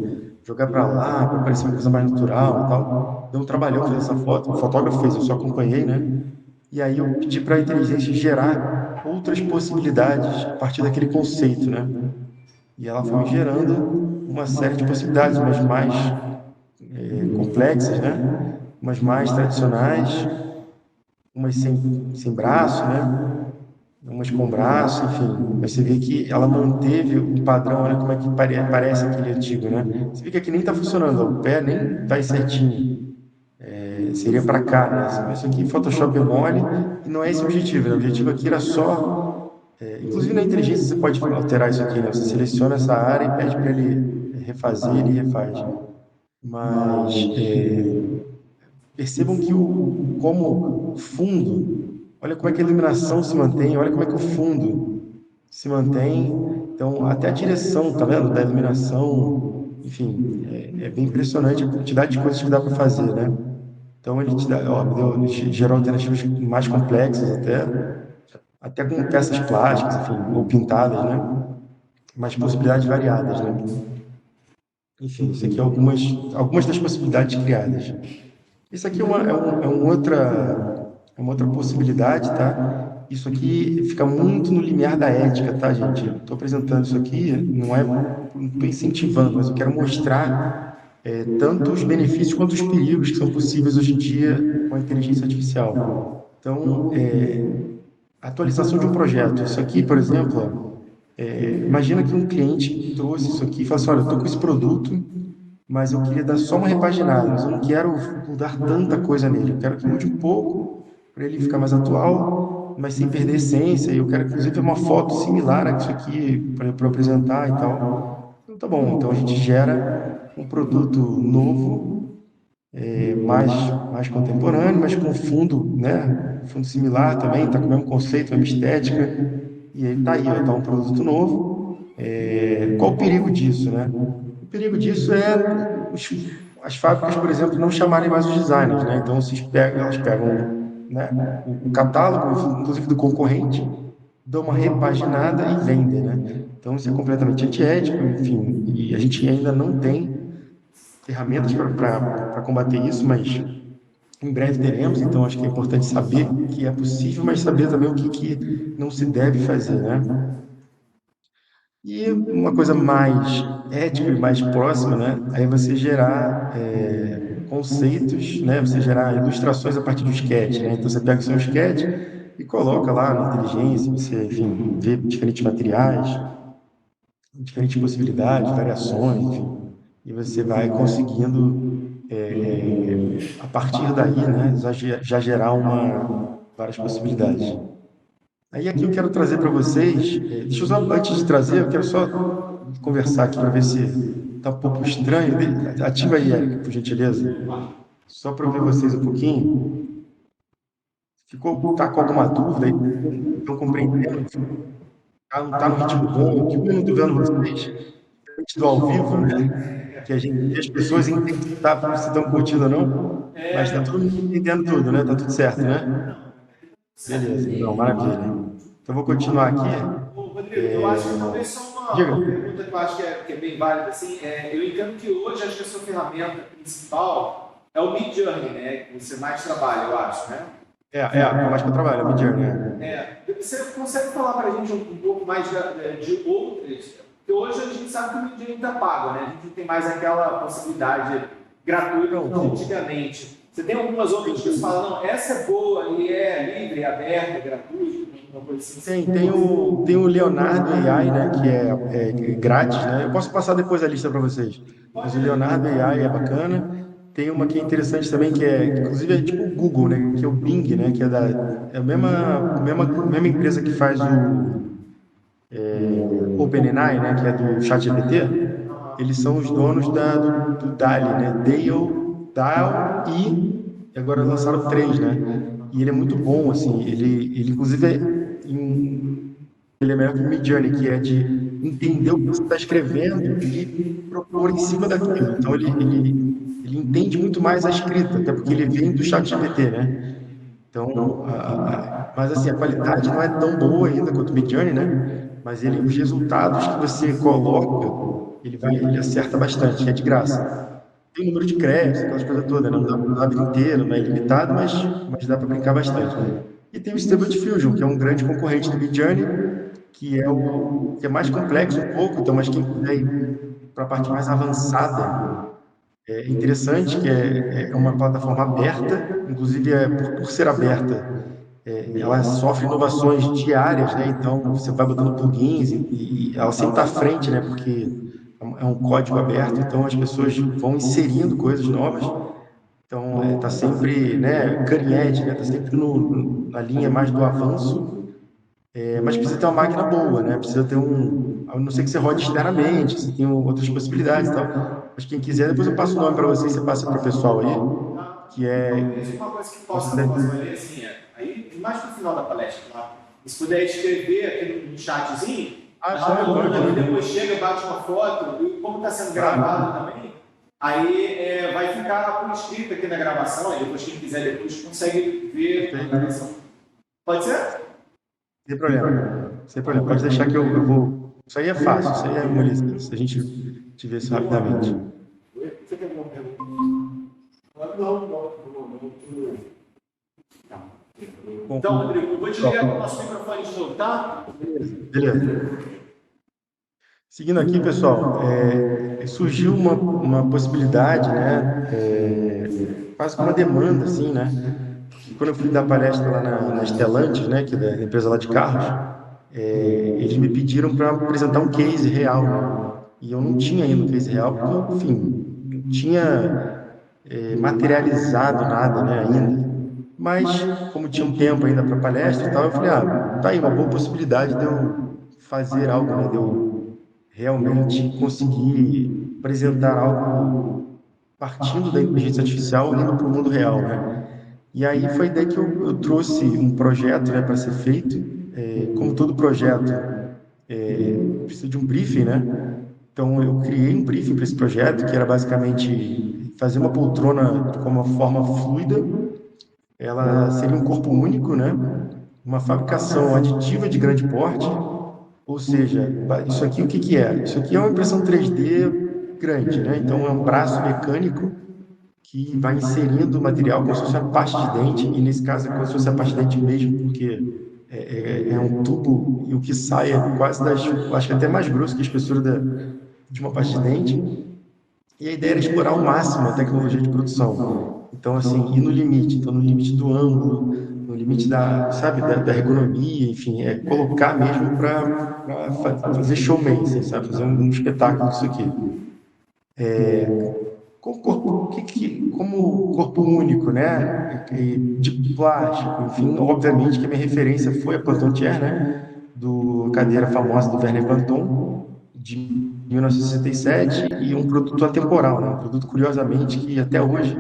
jogar para lá, para parecer uma coisa mais natural e tal. Deu um trabalhão fazer essa foto. O fotógrafo fez, eu só acompanhei, né? E aí eu pedi para a inteligência gerar outras possibilidades a partir daquele conceito, né? E ela foi me gerando uma série de possibilidades, umas mais complexas, né? Umas mais tradicionais, umas sem braço, né? Umas com braço, enfim. Mas você vê que ela manteve um padrão, olha como é que parece aquele antigo, né? Você vê que aqui nem está funcionando, ó, o pé nem vai certinho. Seria para cá, né? Isso aqui Photoshop é mole e não é esse o objetivo, né? O objetivo aqui era só. Inclusive na inteligência você pode alterar isso aqui, né? Você seleciona essa área e pede para ele refazer, ele refaz. Mas percebam que como o fundo, olha como é que a iluminação se mantém, olha como é que o fundo se mantém. Então, até a direção, tá vendo? Da iluminação, enfim, é bem impressionante a quantidade de coisas que dá para fazer, né? Então, ele te dá, ó, gerou alternativas mais complexas até com peças plásticas, enfim, ou pintadas, né? Mas possibilidades variadas, né? Enfim, isso aqui é algumas das possibilidades criadas. Isso aqui é uma outra possibilidade, tá? Isso aqui fica muito no limiar da ética, tá, gente? Eu estou apresentando isso aqui, não estou incentivando, mas eu quero mostrar tanto os benefícios quanto os perigos que são possíveis hoje em dia com a inteligência artificial. Então, atualização de um projeto. Isso aqui, por exemplo, ó, imagina que um cliente trouxe isso aqui e falou assim, olha, eu estou com esse produto, mas eu queria dar só uma repaginada, mas eu não quero mudar tanta coisa nele. Eu quero que mude um pouco para ele ficar mais atual, mas sem perder a essência. E eu quero, inclusive, uma foto similar a isso aqui para apresentar e tal. Então, tá bom. Então, a gente gera um produto novo, mais contemporâneo, mas com fundo, né? Fundo similar também, está com o mesmo conceito, a mesma estética. E aí tá aí, ó, tá um produto novo. Qual o perigo disso, né? O perigo disso é as fábricas, por exemplo, não chamarem mais os designers, né? Então, elas pegam, né, o catálogo, inclusive do concorrente, dão uma repaginada e vendem, né? Então, isso é completamente antiético, enfim, e a gente ainda não tem ferramentas para combater isso, mas em breve teremos, então acho que é importante saber que é possível, mas saber também o que não se deve fazer, né? E uma coisa mais ética e mais próxima, né? Aí você gerar conceitos, né? Você gerar ilustrações a partir do sketch, né? Então você pega o seu sketch e coloca lá na inteligência, você, enfim, vê diferentes materiais, diferentes possibilidades, variações, enfim, e você vai conseguindo, a partir daí, né? Já gerar várias possibilidades. Aí aqui eu quero trazer para vocês, deixa eu só, antes de trazer, eu quero só conversar aqui para ver se está um pouco estranho. Ativa aí, Érica, por gentileza. Só para eu ver vocês um pouquinho. Tá com alguma dúvida aí? Estão compreendendo? Não tá no ritmo bom? Que bom eu estou vendo vocês, diferente do ao vivo, né? Que a gente vê as pessoas entendem se estão curtindo ou não, mas está todo mundo entendendo tudo, né? Tá tudo certo, né? Beleza, não, maravilha. Então, eu vou continuar aqui. Ô, Rodrigo, eu acho que talvez só Diga. uma pergunta que eu acho que é bem válida. Assim, eu entendo que hoje acho que a sua ferramenta principal é o Midjourney, né? Que você mais trabalha, eu acho, né? Por mais que eu trabalho, é Midjourney, Você consegue falar para a gente um pouco mais de outras? Porque hoje a gente sabe que o Midjourney está pago, né? A gente não tem mais aquela possibilidade gratuita como antigamente. Você tem algumas outras que você fala, não, essa é boa e é livre, aberta, é gratuita, uma coisa assim? Tem o Leonardo AI, né, que é grátis, né? Eu posso passar depois a lista para vocês. Mas o Leonardo AI é bacana. Tem uma que é interessante também, que inclusive é tipo o Google, né, que é o Bing, né, que é a mesma empresa que faz o OpenAI, né, que é do ChatGPT. Eles são os donos do DALL-E, né? DALL e agora lançaram o 3, né? E ele é muito bom, assim. Ele inclusive, ele é melhor que o Midjourney, que é de entender o que você está escrevendo e propor em cima daquilo. Então, ele entende muito mais a escrita, até porque ele vem do ChatGPT, né? Então, mas assim, a qualidade não é tão boa ainda quanto o Midjourney, né? Mas os resultados que você coloca, ele acerta bastante, é de graça. Tem número de créditos, aquelas coisas todas, né? Não dá a vida inteira, não é ilimitado, mas dá para brincar bastante. E tem o Stable Diffusion, que é um grande concorrente do Midjourney, que é mais complexo um pouco, então, mas quem quiser ir para a parte mais avançada, é interessante, que é uma plataforma aberta, inclusive por ser aberta, ela sofre inovações diárias, né? Então, você vai botando plugins e ela sempre está à frente, né? Porque é um código aberto, então as pessoas vão inserindo coisas novas. Então, está sempre, né, cutting edge, né? Está sempre na linha mais do avanço, mas precisa ter uma máquina boa, né? Precisa ter a não ser que você rode externamente, você tem outras possibilidades e tal. Mas quem quiser, depois eu passo o nome para você e você passa para o pessoal aí, que Talvez é... uma coisa que Você possa valer assim aí mais no final da palestra, tá? Se puder escrever aqui no chatzinho, Ah, tá rolando pode. aqui, depois chega, bate uma foto, e como está sendo gravado também, aí vai ficar por escrito aqui na gravação, aí depois quem quiser depois consegue ver a gravação. Pode ser? Sem problema. Sem problema. Pode deixar que eu vou. Isso aí é fácil, isso aí é moleza. Se a gente tiver isso rapidamente. Você quer alguma pergunta? Não. Bom, Então, Rodrigo, eu vou desligar o nosso microfone de novo, tá? beleza. Seguindo aqui, pessoal, surgiu uma possibilidade, né? Quase que uma demanda, assim, né? Que quando eu fui dar palestra lá na Stellantis, né? Que é da empresa lá de carros, eles me pediram para apresentar um case real, né? E eu não tinha ainda um case real, porque eu, enfim, não tinha materializado nada, né, ainda. Mas, como tinha um tempo ainda para palestra e tal, eu falei, tá aí uma boa possibilidade de eu fazer algo, né, de eu realmente conseguir apresentar algo partindo da inteligência artificial indo para o mundo real, né? E aí foi daí que eu trouxe um projeto, né, para ser feito. Como todo projeto, precisa de um briefing, né? Então eu criei um briefing para esse projeto, que era basicamente fazer uma poltrona com uma forma fluida. Ela seria um corpo único, né? Uma fabricação aditiva de grande porte, ou seja, isso aqui o que que é? Isso aqui é uma impressão 3D grande, né? Então é um braço mecânico que vai inserindo o material como se fosse uma pasta de dente, e nesse caso é como se fosse a pasta de dente mesmo, porque é um tubo e o que sai é quase acho que até mais grosso que a espessura de uma pasta de dente. E a ideia era explorar ao máximo a tecnologia de produção. Então, assim, ir no limite. Então, no limite do ângulo, no limite sabe, da ergonomia, enfim, colocar mesmo para fazer showman, assim, sabe? Fazer um espetáculo disso aqui. Como corpo, como corpo único, né? De plástico, enfim, obviamente que a minha referência foi a Pantontier, né? Do cadeira famosa do Werner Panton, de 1967, e um produto atemporal, né? Um produto, curiosamente, que até hoje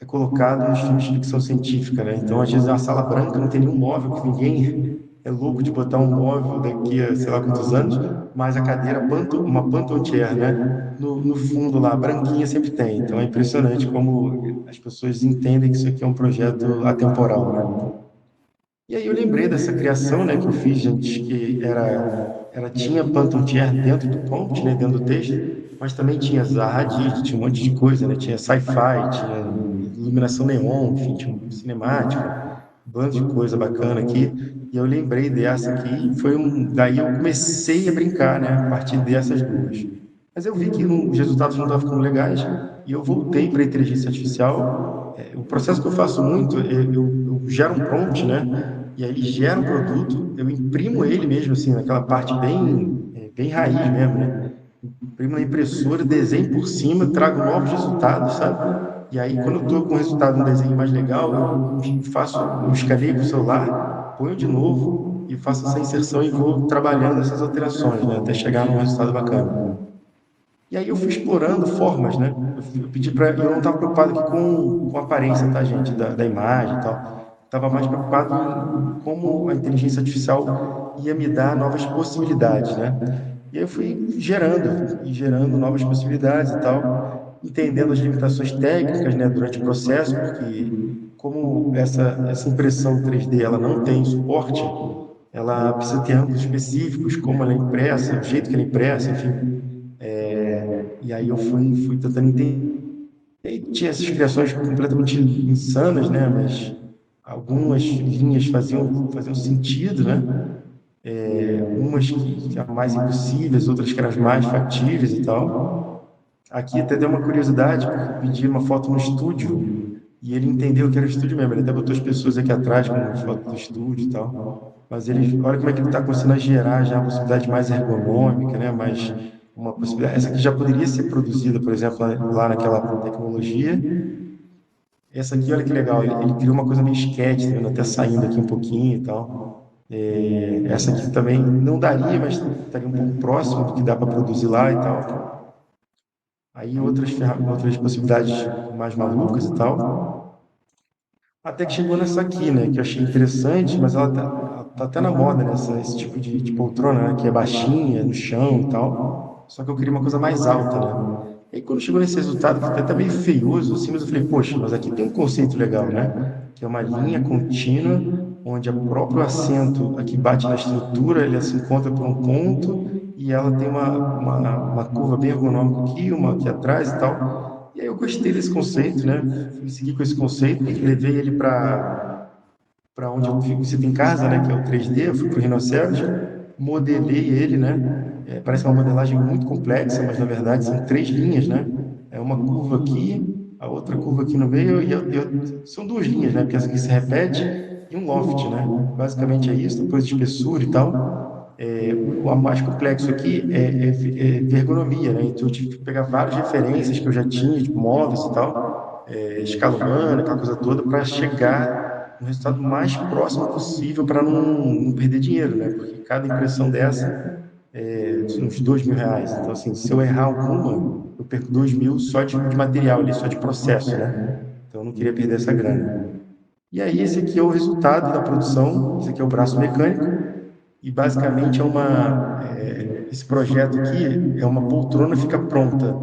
é colocado nos filmes de ficção científica, né? Então, às vezes, a sala branca não tem nenhum móvel, que ninguém é louco de botar um móvel daqui a sei lá quantos anos, mas a cadeira, uma Pantontier, né? No fundo lá, branquinha sempre tem. Então, é impressionante como as pessoas entendem que isso aqui é um projeto atemporal, né? E aí eu lembrei dessa criação, né, que eu fiz antes, que tinha Pantomtier dentro do prompt, né, dentro do texto, mas também tinha Zaha Hadid, tinha um monte de coisa, né, tinha sci-fi, tinha iluminação neon, enfim, tinha cinemática, um bando de coisa bacana aqui. E eu lembrei dessa aqui, daí eu comecei a brincar, né, a partir dessas duas. Mas eu vi que os resultados não estavam ficando legais e eu voltei para a inteligência artificial. O processo que eu faço muito, eu gero um prompt, né? E aí ele gera um produto, eu imprimo ele mesmo, assim, naquela parte bem raiz mesmo, né? Imprimo na impressora, desenho por cima, trago novos resultados, sabe? E aí, quando eu estou com o resultado, um desenho mais legal, eu escaneio com o celular, ponho de novo e faço essa inserção e vou trabalhando essas alterações, né? Até chegar num resultado bacana. E aí eu fui explorando formas, né? Eu pedi para, eu não estava preocupado aqui com a aparência, tá, gente, da imagem e tal. Estava mais preocupado em como a inteligência artificial ia me dar novas possibilidades, né? E aí eu fui gerando novas possibilidades e tal, entendendo as limitações técnicas, né, durante o processo, porque como essa impressão 3D ela não tem suporte, ela precisa ter ângulos específicos, como ela é impressa, o jeito que ela é impressa, enfim. E aí eu fui tentando entender. E aí tinha essas criações completamente insanas, né? Mas algumas linhas faziam sentido, né? Umas que eram mais impossíveis, outras que eram as mais factíveis e tal. Aqui até deu uma curiosidade, porque eu pedi uma foto no estúdio e ele entendeu que era estúdio mesmo. Ele até botou as pessoas aqui atrás com uma foto do estúdio e tal. Mas ele, olha como é que ele está começando a gerar já uma possibilidade mais ergonômica, né? Mais uma possibilidade. Essa aqui já poderia ser produzida, por exemplo, lá naquela tecnologia. Essa aqui, olha que legal, ele criou uma coisa meio esquete, tá vendo? Até saindo aqui um pouquinho e tal. Essa aqui também não daria, mas estaria um pouco próximo do que dá para produzir lá e tal. Aí outras possibilidades mais malucas e tal. Até que chegou nessa aqui, né, que eu achei interessante, mas ela tá até na moda, né, esse tipo de poltrona, né, que é baixinha, no chão e tal. Só que eu queria uma coisa mais alta, né? E aí, quando chegou nesse resultado, que fica até meio feioso, assim, mas eu falei, poxa, mas aqui tem um conceito legal, né? Que é uma linha contínua, onde o próprio assento aqui bate na estrutura, ele se encontra por um ponto, e ela tem uma curva bem ergonômica aqui, uma aqui atrás e tal. E aí eu gostei desse conceito, né? Fui seguir com esse conceito, levei ele para onde eu visito em casa, né? Que é o 3D, eu fui para o Rhinoceros, modelei ele, né? Parece uma modelagem muito complexa, mas na verdade são três linhas, né? É uma curva aqui, a outra curva aqui no meio, são duas linhas, né? Porque essa aqui se repete, e um loft, né? Basicamente é isso, depois de espessura e tal. O mais complexo aqui é ergonomia, né? Então eu tive que pegar várias referências que eu já tinha, tipo móveis e tal, escala humana, aquela coisa toda, para chegar no resultado mais próximo possível para não perder dinheiro, né? Porque cada impressão dessa uns R$ 2.000. Então, assim, se eu errar alguma, eu perco 2.000 só de material ali, só de processo, né? Então, eu não queria perder essa grana. E aí, esse aqui é o resultado da produção, esse aqui é o braço mecânico, e basicamente esse projeto aqui é uma poltrona fica pronta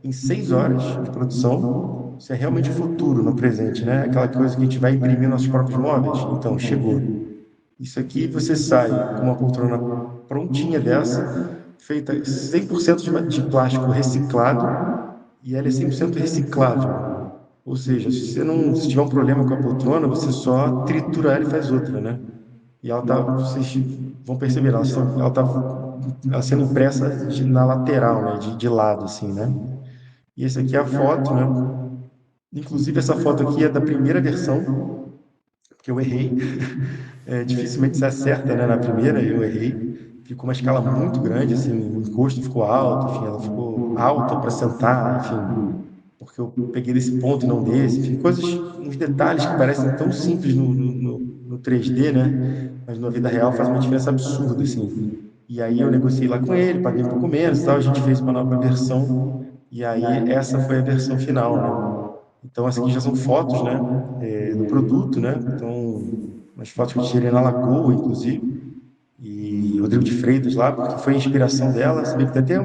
em 6 horas de produção. Isso é realmente o futuro no presente, né? Aquela coisa que a gente vai imprimir nossos próprios móveis. Então, chegou. Isso aqui você sai com uma poltrona prontinha dessa, feita 100% de plástico reciclado, e ela é 100% reciclável. Ou seja, se tiver um problema com a poltrona, você só tritura ela e faz outra, né? E vocês vão perceber, ela sendo impressa na lateral, né? De lado, assim, né? E esse aqui é a foto, né? Inclusive, essa foto aqui é da primeira versão, porque eu errei. Dificilmente se acerta, né? Na primeira, eu errei. Ficou uma escala muito grande, assim, o encosto ficou alto, enfim, ela ficou alta para sentar, enfim, porque eu peguei desse ponto e não desse, enfim, uns detalhes que parecem tão simples no 3D, né? Mas na vida real faz uma diferença absurda, assim. E aí eu negociei lá com ele, paguei um pouco menos, e tal, a gente fez uma nova versão, e aí essa foi a versão final, né? Então, essa aqui já são fotos, né, do produto, né? Então, umas fotos que eu tirei na Lagoa, inclusive, e Rodrigo de Freitas lá, porque foi a inspiração dela. Você vê que tem até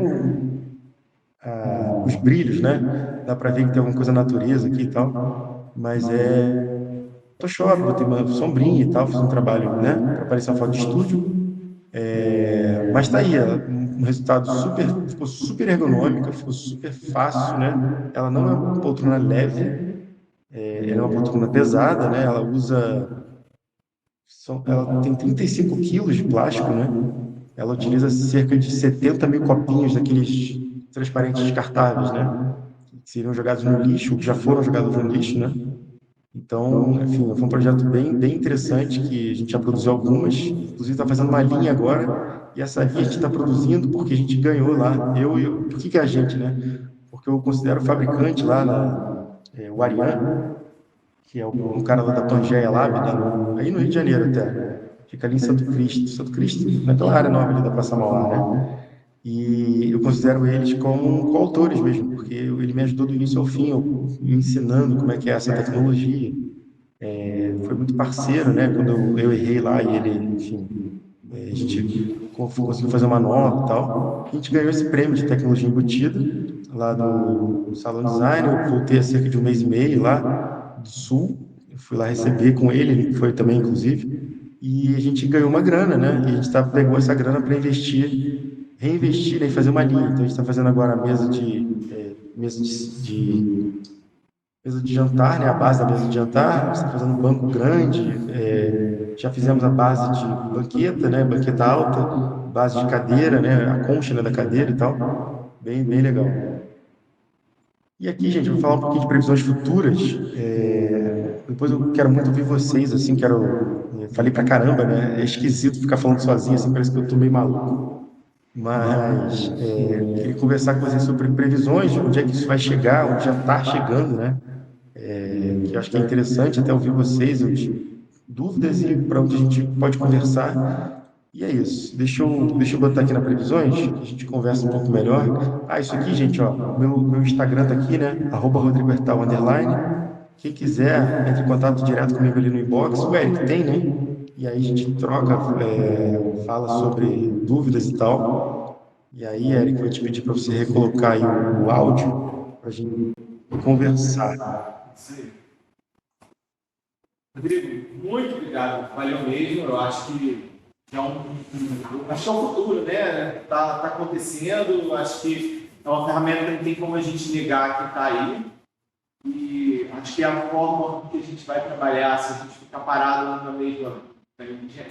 os brilhos, né? Dá para ver que tem alguma coisa da natureza aqui e tal, mas Photoshop, botei uma sombrinha e tal, fiz um trabalho, né, para parecer uma foto de estúdio. Mas tá aí, um resultado ficou super ergonômica, ficou super fácil, né? Ela não é uma poltrona leve, ela é uma poltrona pesada, né? Ela tem 35 quilos de plástico, né? Ela utiliza cerca de 70 mil copinhos daqueles transparentes descartáveis, né? Que seriam jogados no lixo, ou que já foram jogados no lixo, né? Então, enfim, foi um projeto bem interessante que a gente já produziu algumas, inclusive está fazendo uma linha agora, e essa linha a gente está produzindo porque a gente ganhou lá. Por que que é a gente, né? Porque eu considero o fabricante lá, o Ariane, que é um cara lá da Pangeia Lab, aí no Rio de Janeiro até. Fica ali em Santo Cristo, naquela área nova ali da Praça Mauá, né? E eu considero eles como coautores mesmo, porque ele me ajudou do início ao fim, me ensinando como é que é essa tecnologia. Foi muito parceiro, né? Quando eu errei lá e ele, enfim, a gente conseguiu fazer uma nova e tal. A gente ganhou esse prêmio de tecnologia embutida lá do Salão Design. Eu voltei há cerca de um mês e meio lá do Sul. Eu fui lá receber com ele foi também, inclusive. E a gente ganhou uma grana, né? E a gente pegou essa grana para reinvestir, né, e fazer uma linha. Então a gente está fazendo agora a mesa de mesa de jantar, né? A base da mesa de jantar, você está fazendo um banco grande, já fizemos a base de banqueta, né? Banqueta alta, base de cadeira, né? A concha, né, da cadeira e tal. Bem, bem legal. E aqui, gente, eu vou falar um pouquinho de previsões futuras. Depois eu quero muito ouvir vocês, assim, falei pra caramba, né? É esquisito ficar falando sozinho, assim, parece que eu tô meio maluco. Mas queria conversar com vocês sobre previsões, de onde é que isso vai chegar, onde já está chegando, né? Que eu acho que é interessante até ouvir vocês, dúvidas e para onde a gente pode conversar. E é isso. Deixa eu botar aqui na previsões, que a gente conversa um pouco melhor. Ah, isso aqui, gente, ó, meu Instagram tá aqui, né? @RodrigoHertal_. Quem quiser, entre em contato direto comigo ali no inbox. O Eric tem, né? E aí a gente troca, fala sobre dúvidas e tal. E aí, Eric, vou te pedir para você recolocar aí o áudio para a gente conversar. Isso aí. Rodrigo, muito obrigado. Valeu mesmo. Eu acho que acho que é o futuro, né? Tá acontecendo. Acho que é uma ferramenta que não tem como a gente negar que está aí. E acho que é a forma que a gente vai trabalhar, se a gente ficar parado na mesma.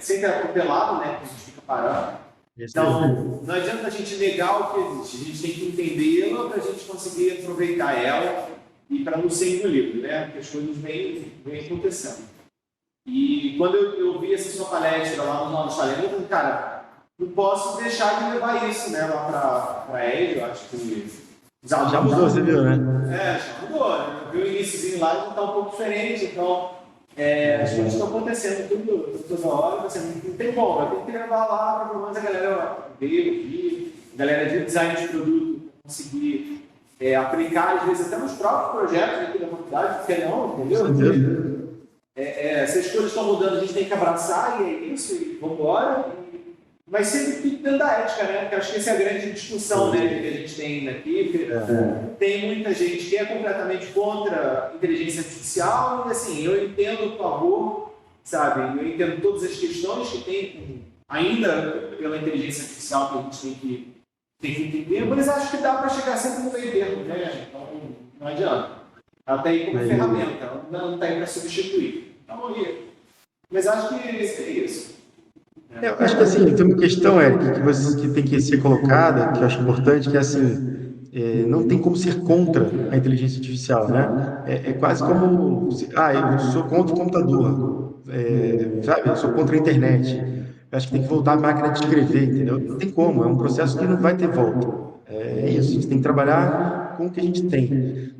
Sempre é atropelado, né? Que a gente fica parando. Então, não adianta a gente negar o que existe, a gente tem que entendê-la para a gente conseguir aproveitar ela e para não ser engolido, né? Porque as coisas vêm acontecendo. E quando eu vi essa sua palestra lá no Novos Talentos, eu falei, cara, não posso deixar de levar isso, né, lá para ele, eu acho que já mudou, você viu, né? Já mudou, né? Eu vi o iníciozinho lá e está um pouco diferente, então as coisas estão acontecendo toda hora, você não tem como, eu tenho que levar lá para pelo menos a galera ver, a galera de design de produto conseguir aplicar, às vezes até nos próprios projetos aqui da faculdade, porque não, entendeu? Se as coisas estão mudando, a gente tem que abraçar e é isso, e vamos embora. Mas sempre dentro da ética, né? Porque acho que essa é a grande discussão, né, que a gente tem aqui. Tem muita gente que é completamente contra a inteligência artificial, e assim, eu entendo o favor, sabe? Eu entendo todas as questões que tem ainda pela inteligência artificial que a gente tem que entender, mas acho que dá para chegar sempre no meio termo, né? Então, não adianta. Ela está aí como ferramenta, ela não está aí para substituir. Então, mas acho que é isso. Eu acho que assim, tem uma questão, Eric, que tem que ser colocada, que eu acho importante, que é assim, não tem como ser contra a inteligência artificial, né? É quase como, eu sou contra o computador, sabe? Eu sou contra a internet. Eu acho que tem que voltar à máquina de escrever, entendeu? Não tem como, é um processo que não vai ter volta. É isso, a gente tem que trabalhar com o que a gente tem.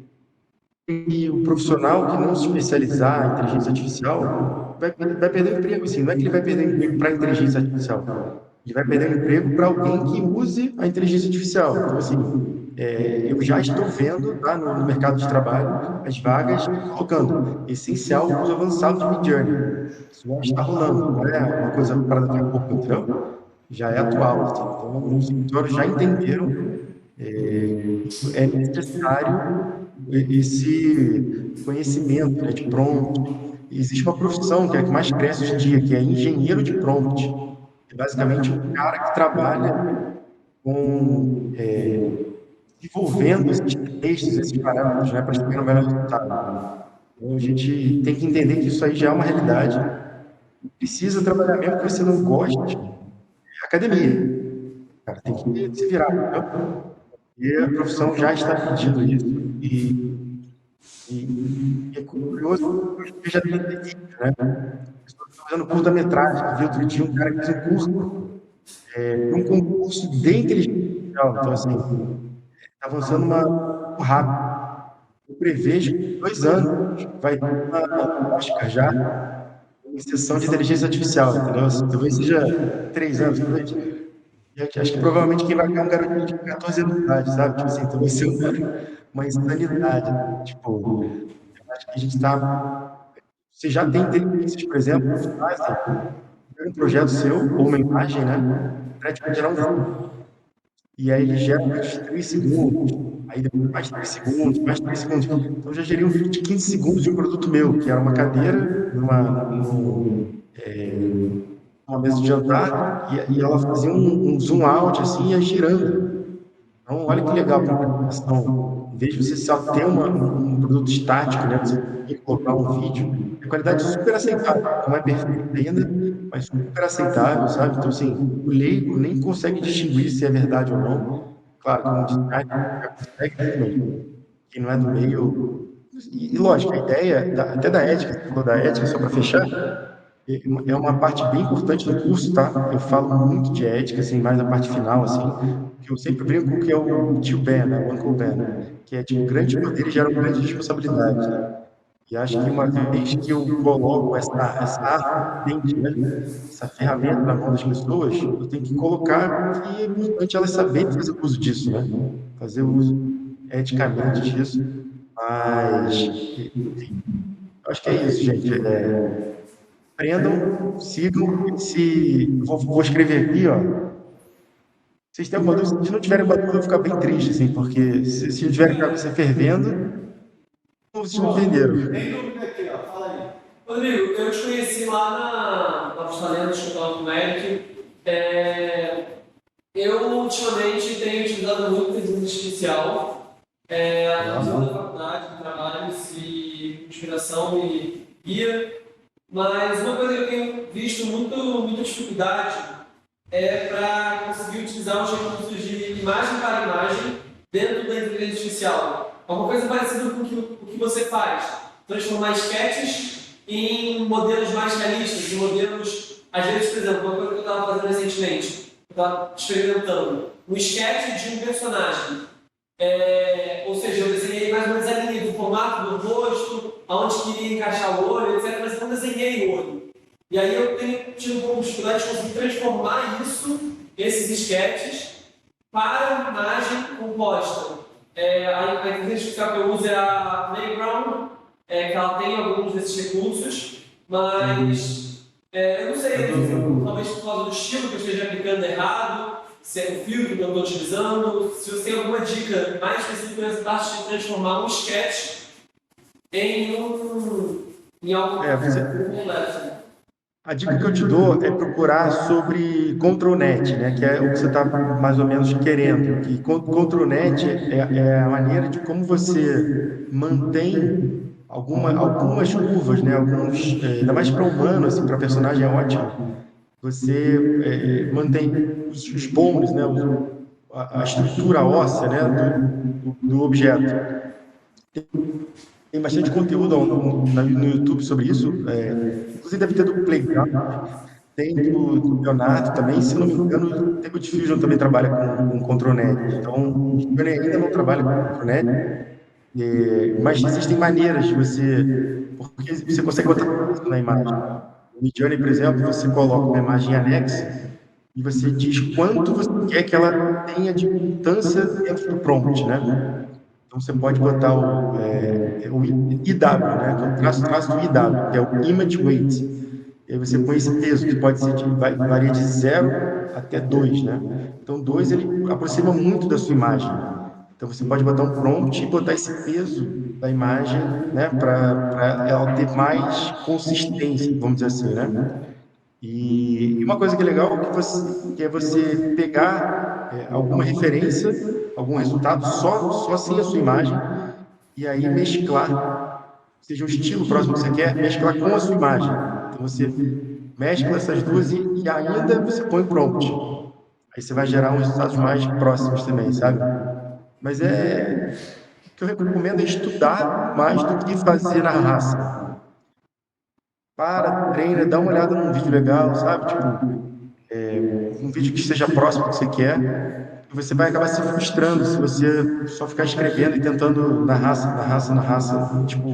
E o profissional que não se especializar em inteligência artificial vai perder o emprego, assim, não é que ele vai perder o emprego para a inteligência artificial, ele vai perder o emprego para alguém que use a inteligência artificial. Então, assim, eu já estou vendo tá, no mercado de trabalho as vagas colocando essencial uso avançado de Midjourney. Isso já está rolando, não é uma coisa para daqui a pouco, entendeu? Já é atual. Assim. Então, os escritórios já entenderam é necessário esse conhecimento, né, de prompt. Existe uma profissão que é a que mais cresce hoje em dia, que é engenheiro de prompt. É basicamente um cara que trabalha com desenvolvendo esses textos, esses parâmetros, né, para chegar no melhor resultado. Então, a gente tem que entender que isso aí já é uma realidade. Precisa trabalhar mesmo que você não goste. É academia. Cara, tem que se virar, entendeu? E a profissão já está pedindo isso. E é curioso, porque já tem vídeo, né? Estou fazendo curta-metragem. Vi outro dia um cara que fez um curso, um concurso de inteligência artificial. Então, assim, está avançando muito rápido. Eu prevejo que em 2 anos vai ter uma Oscar já em sessão de inteligência artificial, entendeu? Assim, talvez seja 3 anos, talvez. Acho que provavelmente quem vai ganhar é um garotinho de 14 anos de idade, sabe? Tipo assim, então vai ser uma insanidade. Tipo, acho que a gente está. Você já tem inteligências, por exemplo, que fazem um projeto seu, ou uma imagem, né? Para tipo, gerar um vídeo. E aí ele gera uns 3 segundos, aí depois mais 3 segundos, mais 3 segundos. Então eu já gerei um vídeo de 15 segundos de um produto meu, que era uma cadeira numa mesa de jantar, e ela fazia um zoom out assim, e ia girando. Então, olha que legal para a apresentação. Em vez de você só ter um produto estático, né? Você tem que colocar um vídeo, a qualidade é super aceitável. Não é perfeita ainda, mas super aceitável, sabe? Então, assim, o leigo nem consegue distinguir se é verdade ou não. Claro que um designer já consegue, né? Mas quem não é do meio. E lógico, a ideia, até da ética, você falou da ética, só para fechar, é uma parte bem importante do curso, tá? Eu falo muito de ética, assim, mais na parte final, assim, que eu sempre brinco que é o tio Ben, né? O Uncle Ben, né? Que é tipo, grandes poderes geram grandes responsabilidades, né? E acho que uma vez que eu coloco essa arma potente, né? Essa ferramenta na mão das pessoas, eu tenho que colocar que é importante elas saberem fazer uso disso, né? Fazer uso eticamente disso, mas, enfim, acho que é isso, gente. Aprendam, sigam. Vou escrever aqui, ó. Vocês têm alguma dúvida? Se não tiverem alguma dúvida, eu vou ficar bem triste, assim, porque se não tiver a cabeça fervendo, vocês não entenderam. Tem dúvida aqui, ó. Fala aí. Rodrigo, eu te conheci lá na Postalena, no escritório do Eric. Eu ultimamente tenho utilizado muito inteligência artificial, usando na faculdade, no trabalho, se inspiração e guia. Mas uma coisa que eu tenho visto muita dificuldade é para conseguir utilizar os recursos de imagem para imagem dentro da inteligência artificial. Alguma coisa parecida com o que você faz. Transformar sketches em modelos mais realistas, em modelos, às vezes, por exemplo, uma coisa que eu estava fazendo recentemente, eu estava experimentando, um sketch de um personagem. Ou seja, eu desenhei mais ou menos a linha do formato do rosto, aonde queria encaixar o olho, etc. Mas eu não desenhei o olho. E aí eu tenho tido um pouco de dificuldade de conseguir transformar esses sketches, para uma imagem composta. A inteligência artificial que eu uso é a Playground, que ela tem alguns desses recursos, mas eu não sei, talvez por causa do estilo que eu esteja aplicando errado, se é o filtro que eu estou utilizando, se você tem alguma dica mais específica nessa parte de transformar um sketch em algo completo. A dica que eu te dou é procurar sobre ControlNet, né? Que é o que você está mais ou menos querendo. Que ControlNet é a maneira de como você mantém algumas curvas, né? Ainda mais para humano, assim, para personagem é ótimo. Você mantém os bones, né? A estrutura óssea, né? Do objeto. Tem bastante conteúdo no YouTube sobre isso. Inclusive deve ter do Playground, tem do Leonardo também. Se não me engano, o Table Diffusion também trabalha com ControlNet. Então, o Midjourney ainda não trabalha com ControlNet, mas existem maneiras de porque você consegue botar isso na imagem. No Midjourney, por exemplo, você coloca uma imagem anexa e você diz quanto você quer que ela tenha de importância dentro do prompt, né? Então, você pode botar o IW, né? Que é o traço do IW, que é o Image Weight. E aí você põe esse peso, que pode ser varia de 0 até 2, né? Então, 2 ele aproxima muito da sua imagem. Então, você pode botar um prompt e botar esse peso da imagem, né? Para ela ter mais consistência, vamos dizer assim, né? E uma coisa que é legal que é você pegar alguma referência, algum resultado só sem a sua imagem, e aí mesclar, seja o estilo próximo que você quer, mesclar com a sua imagem. Então você mescla essas duas e ainda você põe prompt. Aí você vai gerar uns resultados mais próximos também, sabe? Mas o que eu recomendo é estudar mais do que fazer na raça. Treina, dá uma olhada num vídeo legal, sabe? Tipo, um vídeo que esteja próximo do que você quer, e você vai acabar se frustrando se você só ficar escrevendo e tentando na raça, tipo,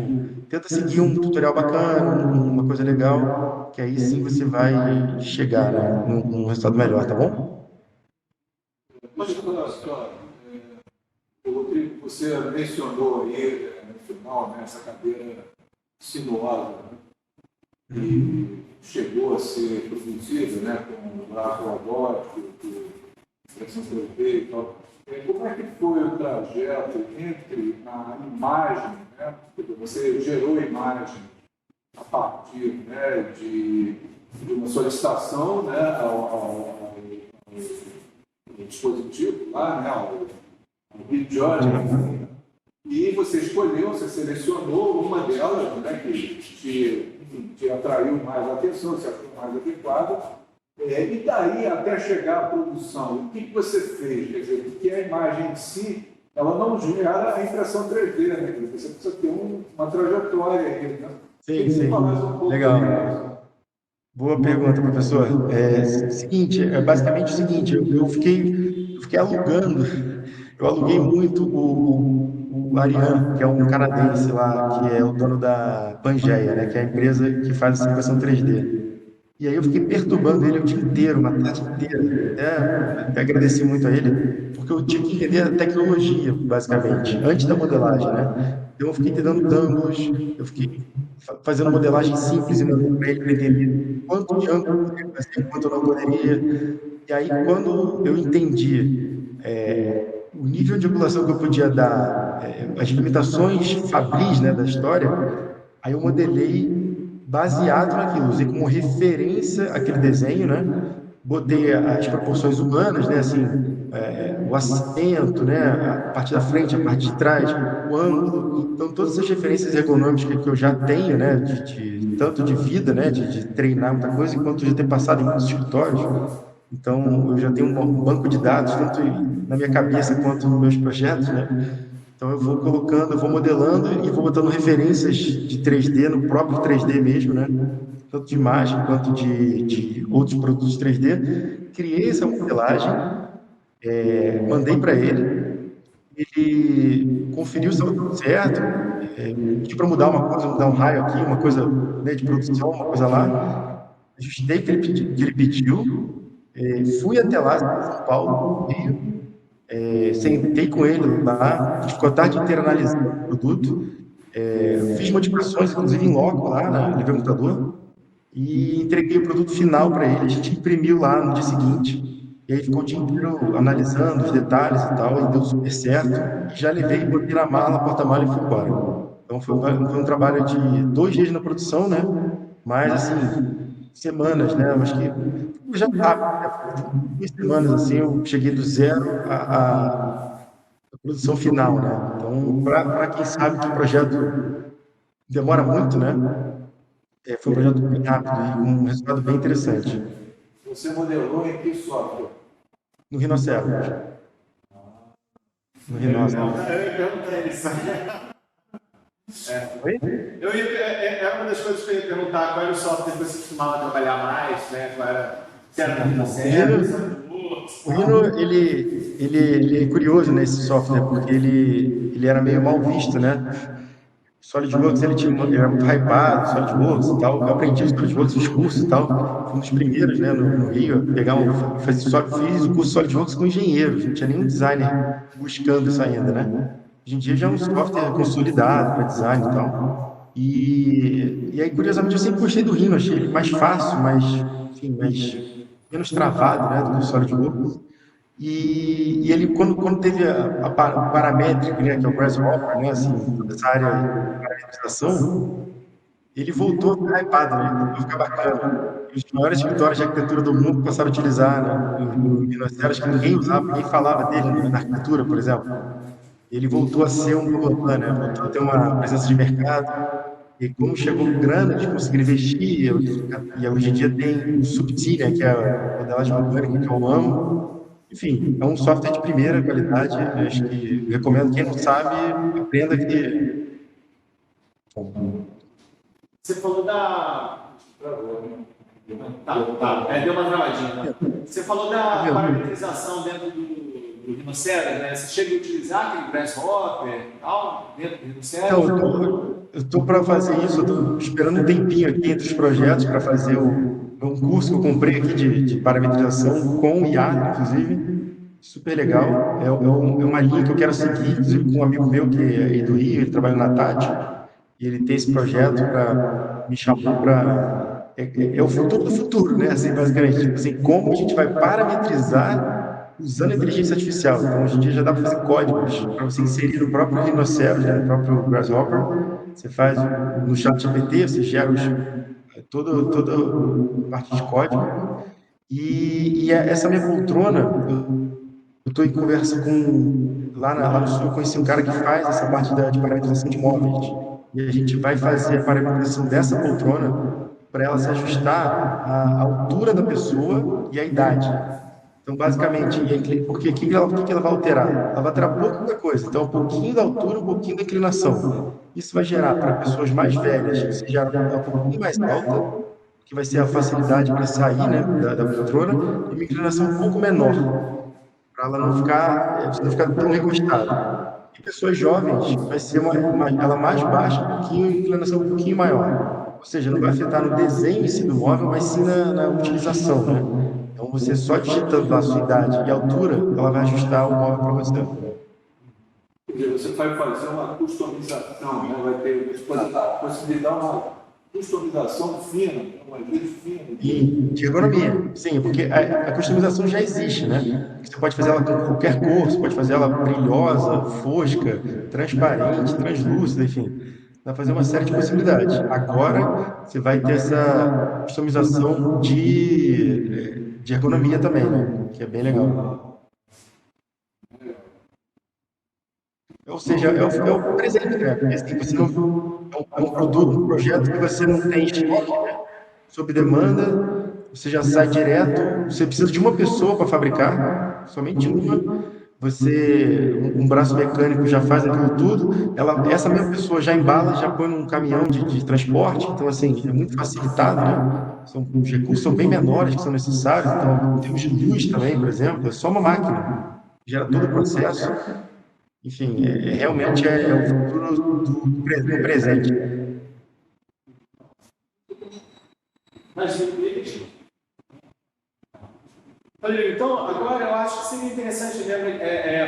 tenta seguir um tutorial bacana, uma coisa legal, que aí sim você vai chegar, né, num resultado melhor, tá bom? Deixa eu contar uma história. Rodrigo, você mencionou aí no final, né, essa cadeira sinuosa, né? E chegou a ser produzida, né, com o braço robótico, impressão 3D e tal. Como é que foi o trajeto entre a imagem, né? Você gerou imagem a partir, né, de uma solicitação, né, ao dispositivo, lá, né, Midjourney, e você escolheu, você selecionou uma delas, né, que te atraiu mais a atenção, se achou mais adequada, e daí até chegar à produção, o que você fez? Quer dizer, porque a imagem em si, ela não gera a impressão 3D, né? Você precisa ter uma trajetória aí, né? Sim, sim. Legal. Boa pergunta, professor. Seguinte, é basicamente o seguinte, eu fiquei alugando, eu aluguei muito o Ariane, que é um canadense lá, que é o dono da Pangeia, né, que é a empresa que faz essa impressão 3D. E aí eu fiquei perturbando ele o dia inteiro, uma tarde inteira. Até agradeci muito a ele, porque eu tinha que entender a tecnologia, basicamente, antes da modelagem, né? Então eu fiquei entendendo os ângulos, eu fiquei fazendo modelagem simples e mandando para ele para entender quanto de ângulo eu poderia fazer, quanto eu não poderia. E aí, quando eu entendi o nível de angulação que eu podia dar, as limitações fabris, né, da história, aí eu modelei baseado naquilo, usei como referência aquele desenho, né? Botei as proporções humanas, né? Assim, o assento, né? A parte da frente, a parte de trás, o ângulo. Então, todas essas referências ergonômicas que eu já tenho, né? Tanto de vida, né? De treinar muita coisa, quanto de ter passado em muitos escritórios. Então, eu já tenho um banco de dados, tanto na minha cabeça quanto nos meus projetos, né? Então, eu vou colocando, eu vou modelando e vou botando referências de 3D no próprio 3D mesmo, né? Tanto de imagem quanto de outros produtos 3D. Criei essa modelagem, mandei para ele conferiu se estava tudo certo, pediu para mudar uma coisa, mudar um raio aqui, uma coisa, né, de produção, uma coisa lá. Ajustei o que ele pediu, fui até lá, São Paulo, Rio, sentei com ele lá, a gente ficou a tarde inteira analisando o produto, fiz modificações, inclusive em loco lá, né, levei o computador, e entreguei o produto final para ele. A gente imprimiu lá no dia seguinte, e aí ficou o dia inteiro analisando os detalhes e tal, e deu super certo. E já levei, botei na mala, porta-mala e fui embora. Então foi um trabalho de 2 dias na produção, né? Mas assim, semanas, né? Eu acho que já rápido, né? 2 semanas assim, eu cheguei do zero à produção final, né? Então, para quem sabe que projeto demora muito, né? Foi um projeto bem rápido e com um resultado bem interessante. Você modelou em que software? No Rhinoceros. No Rhinoceros. Eu ia perguntar isso. Oi? Era uma das coisas que eu ia perguntar, qual era o software que você costumava trabalhar mais, né? Qual era, se era no Rhinoceros, O Rhino, ele é curioso nesse software, porque ele era meio mal visto, né? SolidWorks, ele era muito hypado, SolidWorks e tal. Eu aprendi o SolidWorks nos cursos e tal. Fui um dos primeiros, né, no Rio, a pegar fiz o curso SolidWorks com engenheiros, não tinha nenhum designer buscando isso ainda, né? Hoje em dia já é um software consolidado para design e tal. E aí, curiosamente, eu sempre gostei do Rhino, achei ele mais fácil, enfim, menos travado, né, do que o SolidWorks. E ele, quando teve o paramétrico, né, que é o Grasshopper, né, assim, toda essa área de parametrização, ele voltou a ficar hypado, né, ele voltou a ficar bacana. E os maiores escritórios de arquitetura do mundo passaram a utilizar, né, o Rhinoceros, que ninguém usava, ninguém falava dele na arquitetura, por exemplo. Ele voltou a ser um bambambam, né, voltou a ter uma presença de mercado. E como chegou grana, eles conseguiram investir, e hoje em dia tem o Subtil, né, que é a modelagem mecânica, que eu amo. Enfim, é um software de primeira qualidade. Eu acho que recomendo quem não sabe, aprenda que. Você falou da. Deu uma travadinha. Né? Você falou da parametrização dentro do Rhinoceros, né? Você chega a utilizar aquele Grasshopper e tal, dentro do Rhinoceros? Então, eu estou para fazer isso, eu estou esperando um tempinho aqui entre os projetos para fazer um curso que eu comprei aqui de parametrização com IA, inclusive. Super legal. É uma linha que eu quero seguir, inclusive com um amigo meu que é aí do Rio, ele trabalha na Tati, e ele tem esse projeto me chamou para. É o futuro do futuro, né? Assim, basicamente, tipo assim, como a gente vai parametrizar usando a inteligência artificial. Então, hoje em dia já dá para fazer códigos para você inserir no próprio Rhinoceros, né, no próprio Grasshopper. Você faz no ChatGPT, você gera toda a parte de código. E essa minha poltrona, eu estou em conversa com lá no sul eu conheci um cara que faz essa parte de parametrização de móveis. E a gente vai fazer a parametrização dessa poltrona para ela se ajustar à altura da pessoa e à idade. Então, basicamente, porque o que ela vai alterar? Ela vai alterar pouca coisa. Então, um pouquinho da altura, um pouquinho da inclinação. Isso vai gerar para pessoas mais velhas, que seja um pouquinho mais alta, que vai ser a facilidade para sair, né, da poltrona, e uma inclinação um pouco menor, para ela não ficar, você não ficar tão recostado. E pessoas jovens, vai ser ela mais baixa, um pouquinho, inclinação um pouquinho maior. Ou seja, não vai afetar no desenho em si do móvel, mas sim na utilização, né? Então, você só digitando lá a sua idade e altura, ela vai ajustar o móvel para você. Quer dizer, você vai fazer uma customização, né? Vai ter possibilidade de uma customização fina, um ajuste fino. E de ergonomia, sim, porque a customização já existe, né? Você pode fazer ela com qualquer cor, você pode fazer ela brilhosa, fosca, transparente, translúcida, enfim. Dá para fazer uma série de possibilidades. Agora, você vai ter essa customização de ergonomia também, né? Que é bem legal. Ou seja, é o presente, né? Porque assim, você não, é um produto, um projeto que você não tem estoque, né? Sob demanda, você já sai direto, você precisa de uma pessoa para fabricar, somente uma. Um braço mecânico já faz aquilo tudo. Essa mesma pessoa já embala, já põe num caminhão de transporte. Então, assim, é muito facilitado, né? Os recursos são bem menores que são necessários. Então, em termos de luz também, por exemplo, é só uma máquina, gera todo o processo. Enfim, realmente é o futuro no presente. Mas, olha, então, agora eu acho que seria interessante mesmo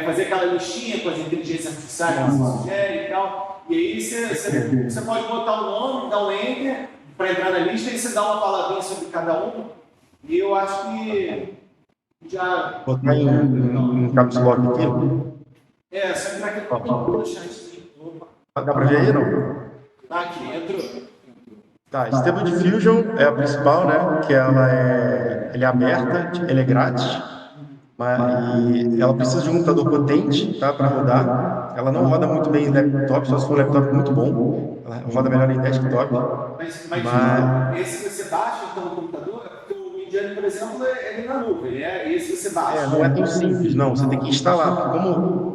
fazer aquela listinha com as inteligências artificiais que você sugere e tal. E aí você pode botar o nome, dar um enter para entrar na lista e você dá uma palavrinha sobre cada um. E eu acho que já. Botar em caps lock aqui. Só entrar aqui no chat. Opa, Dá para ver aí, não? tá aqui, entrou. Tá, Stable Diffusion é a principal, né? Que ela é aberta, ela é grátis, e ela precisa de um computador potente, tá, para rodar. Ela não roda muito bem em laptop, só se for um laptop muito bom. Ela roda melhor em desktop, mas Esse você baixa então no computador? Porque o Midjourney, por exemplo, ele na nuvem, esse você baixa. não é tão simples, não. Você tem que instalar, porque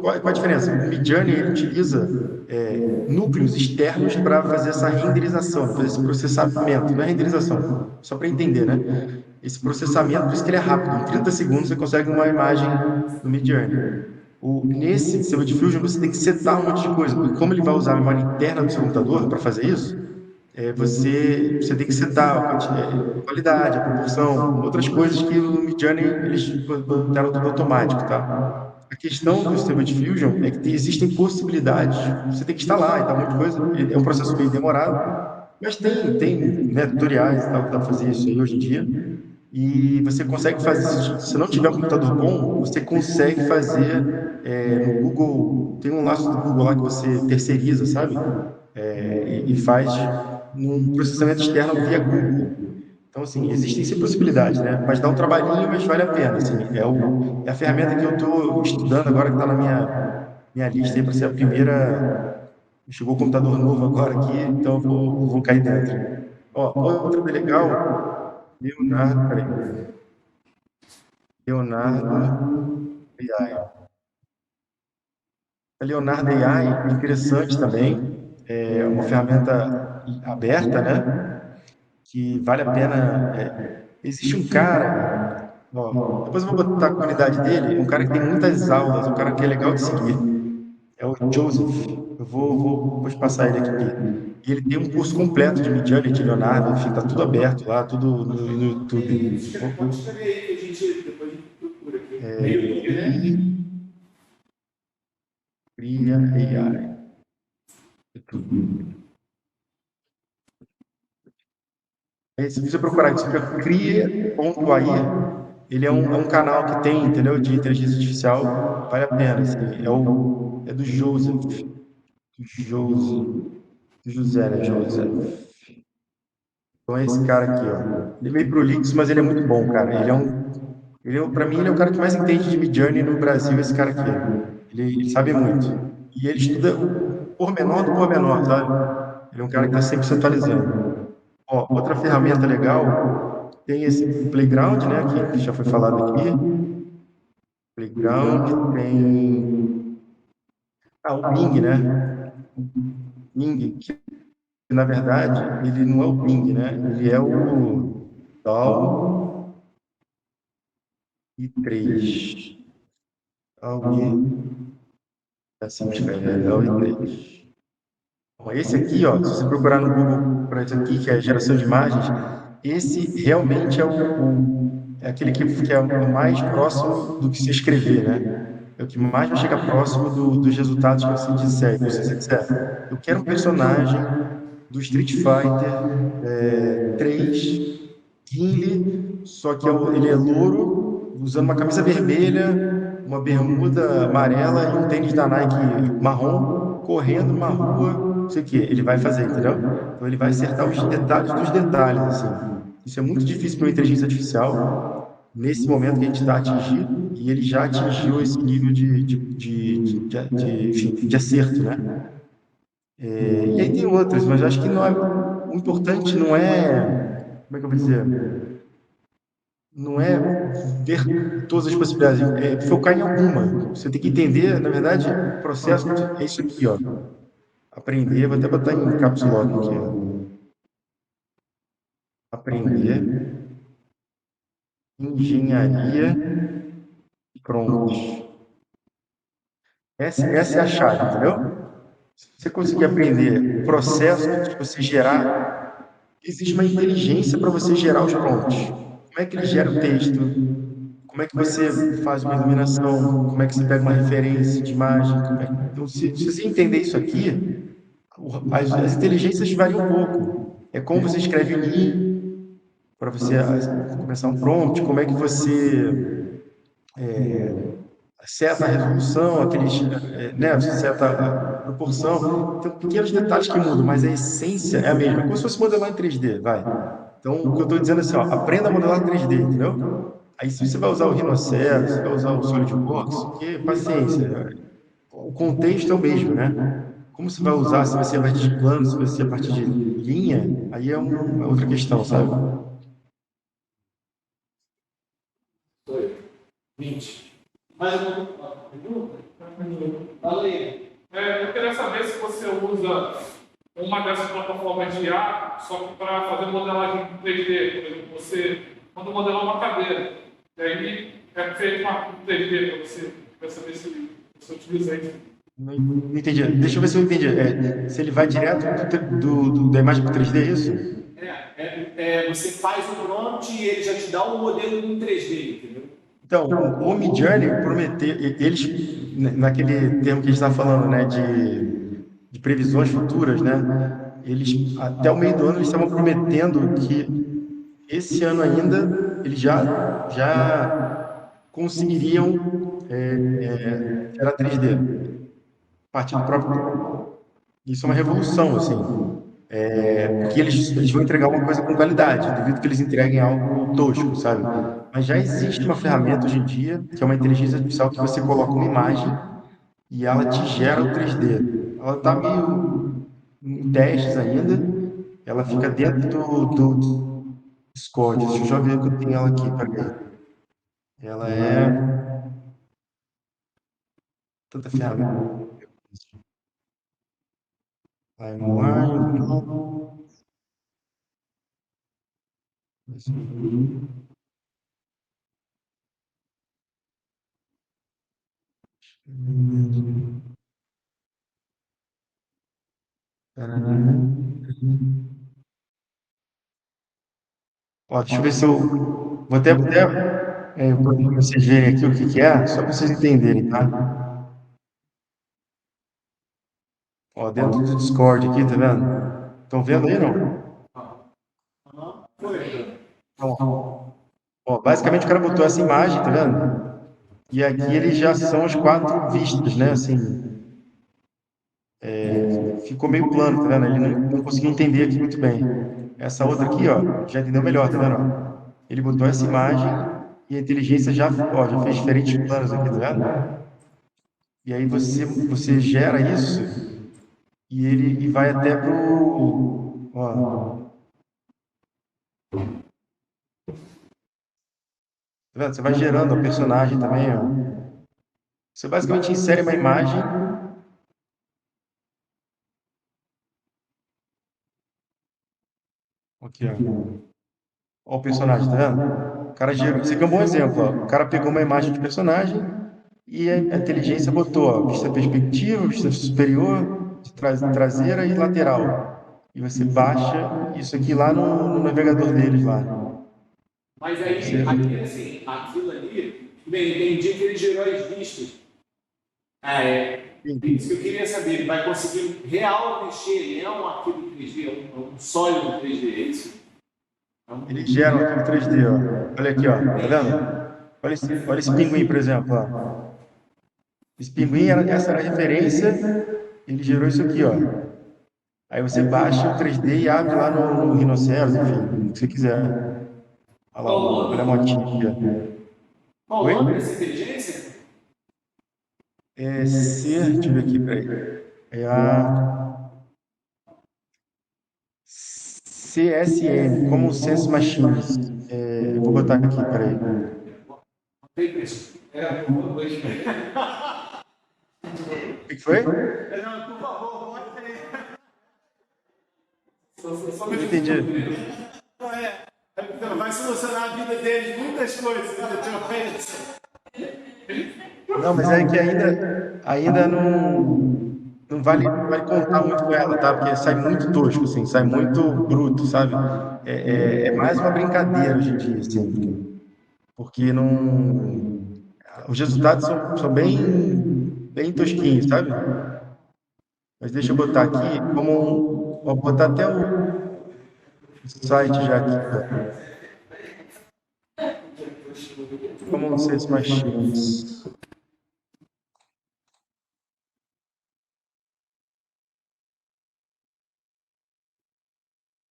qual a diferença? O Midjourney ele utiliza núcleos externos para fazer essa renderização, né? Fazer esse processamento, não é renderização, só para entender, né? Esse processamento, por isso que ele é rápido. Em 30 segundos você consegue uma imagem no Midjourney. Nesse Stable Diffusion você tem que setar um monte de coisa, porque como ele vai usar a memória interna do seu computador para fazer isso, você tem que setar a qualidade, a proporção, outras coisas que no Midjourney eles botaram tudo automático, tá? A questão do Stable Diffusion é que existem possibilidades, você tem que instalar e tal, um monte de coisa, é um processo meio demorado, mas tem né, tutoriais e tal que dá para fazer isso aí hoje em dia. E você consegue fazer, se não tiver um computador bom, você consegue fazer no Google, tem um laço do Google lá que você terceiriza, sabe? E faz num processamento externo via Google. Então, assim, existem sim possibilidades, né? Mas dá um trabalhinho, mas vale a pena, assim. É a ferramenta que eu estou estudando agora, que está na minha lista aí para ser a primeira. Chegou o computador novo agora aqui, então eu vou cair dentro. Ó, outra bem legal, peraí. Leonardo AI. A Leonardo AI é interessante também, é uma ferramenta aberta, né? Que vale a pena. Existe um cara, ó, depois eu vou botar a comunidade dele, é um cara que tem muitas aulas, é um cara que é legal de seguir. É o Joseph. Eu vou te passar ele aqui. E ele tem um curso completo de Midjourney, de Leonardo, enfim, tá tudo aberto lá, tudo no YouTube. Pode escrever aí que depois a gente procura aqui. É YouTube, né? Cria AI. Aí, se você procurar, você fica cria.ai, ele é um canal que tem, entendeu, de inteligência artificial, vale a pena, assim, é do Joseph, José, né, Joseph. Então é esse cara aqui, ó. Ele é meio prolixo, mas ele é muito bom, cara. Para mim, ele é o cara que mais entende de Midjourney no Brasil, esse cara aqui. Ele sabe muito. E ele estuda o pormenor do pormenor, sabe? Ele é um cara que está sempre se atualizando. Ó, outra ferramenta legal, tem o Playground, né, que já foi falado aqui. Playground, tem o Bing, né? Bing, que na verdade ele não é o Bing, né? Ele é o DALL i3. DALL-E, assim escreve, DALL-E 3. Bom, esse aqui, ó, se você procurar no Google para isso aqui, que é geração de imagens, esse realmente é aquele que é o mais próximo do que você escrever, né? É o que mais vai chegar próximo dos resultados que você disser, que você disser. Eu quero um personagem do Street Fighter 3, Gimli, só que ele é louro, usando uma camisa vermelha, uma bermuda amarela e um tênis da Nike marrom, correndo numa rua, não sei o quê. Ele vai fazer, entendeu? Então ele vai acertar os detalhes dos detalhes, assim. Isso é muito difícil para uma inteligência artificial, nesse momento que a gente está atingindo, e ele já atingiu esse nível enfim, de acerto, né? E aí tem outras, mas eu acho que não é, o importante não é, como é que eu vou dizer? Não é ver todas as possibilidades, é focar em alguma. Você tem que entender, na verdade, o processo é isso aqui, ó. Aprender, vou até botar em caps lock aqui, ó. Aprender, engenharia e prompt. Essa é a chave, entendeu? Se você conseguir aprender o processo de você gerar, existe uma inteligência para você gerar os prompts. Como é que ele gera o texto? Como é que você faz uma iluminação? Como é que você pega uma referência de imagem? Então, se você entender isso aqui, as inteligências variam um pouco. É como você escreve um link para você começar um prompt, como é que você seta a resolução, né, você seta a proporção. Então, pequenos detalhes que mudam, mas a essência é a mesma. É como se fosse modelar em 3D, vai. Então, o que eu estou dizendo é assim, ó, aprenda a modelar 3D, entendeu? Aí, se você vai usar o Rhinoceros, se vai usar o SolidWorks, porque, paciência, o contexto é o mesmo, né? Como você vai usar, se vai ser a partir de plano, se vai ser a partir de linha, aí é outra questão, sabe? Foi. 20. Mais alguma pergunta? Fala aí. Eu queria saber se você usa uma dessas plataformas de IA só que para fazer modelagem em 3D. Por exemplo, você manda modelar uma cadeira, e aí é feito uma 3D para você. Quer saber se você utiliza isso. Não entendi. Deixa eu ver se eu entendi. Se ele vai direto da imagem para o 3D, é isso? Você faz o prompt e ele já te dá o modelo em 3D, entendeu? Então, o Midjourney prometeu, eles, naquele termo que a gente está falando, né, de previsões futuras, né, eles, até o meio do ano, eles estavam prometendo que esse ano ainda, eles já conseguiriam gerar 3D, a partir do próprio. Isso é uma revolução, assim. Porque eles vão entregar uma coisa com qualidade, duvido que eles entreguem algo tosco, sabe? Mas já existe uma ferramenta hoje em dia, que é uma inteligência artificial, que você coloca uma imagem e ela te gera o 3D. Ela está meio em testes ainda, ela fica dentro do Discord. Deixa eu já ver que eu tenho ela aqui, peraí. Ela é tanta ferramenta. Timeline. Ó, deixa eu ver se eu. Vou até para vocês verem aqui o que que é, só para vocês entenderem, tá? Ó, dentro do Discord aqui, tá vendo? Estão vendo aí, não? Então, ó, basicamente o cara botou essa imagem, tá vendo? E aqui eles já são as 4 vistas, né? Assim, ficou meio plano, tá vendo? Ele não conseguiu entender aqui muito bem. Essa outra aqui, ó, já entendeu melhor, tá vendo? Ó? Ele botou essa imagem e a inteligência já fez diferentes planos aqui, tá vendo? e aí você gera isso e vai até pro. Ó, tá vendo? Você vai gerando o personagem também, ó. Você basicamente insere uma imagem. Aqui, ó. Ó o personagem, tá vendo? O cara gerou. Isso aqui é um bom exemplo, ó. O cara pegou uma imagem de personagem e a inteligência botou, ó, vista perspectiva, vista superior, traseira e lateral. E você baixa isso aqui lá no navegador deles lá. Mas Aí você. aí, assim, aquilo ali, bem, entendi que ele gerou as vistas. Isso que eu queria saber. Ele vai conseguir real mexer, ele é um arquivo 3D, um sólido 3D, é isso? Ele gera um arquivo 3D, ó. Olha aqui, ó. Tá vendo? Olha esse pinguim, por exemplo, ó. Esse pinguim, essa era a referência, ele gerou isso aqui, ó. Aí você baixa o 3D e abre lá no Rhinoceros, enfim, no que você quiser. Olha lá, Qual o olha a nome? motinha aqui, ó. Qual o Oi? nome dessa inteligência? Deixa eu ver aqui, peraí. É a CSM, Common Sense Machines. Eu vou botar aqui, peraí. É, por favor. O que foi? Não, por favor, pode ter. Não entendi. Vai solucionar a vida deles muitas coisas, entendeu? Não, mas é que ainda não vale contar muito com ela, tá? Porque sai muito tosco, assim, sai muito bruto, sabe? É mais uma brincadeira hoje em dia, assim, porque não. Os resultados são bem tosquinhos, sabe? Mas deixa eu botar aqui vou botar até o site já aqui, ó. Common Sense Machines.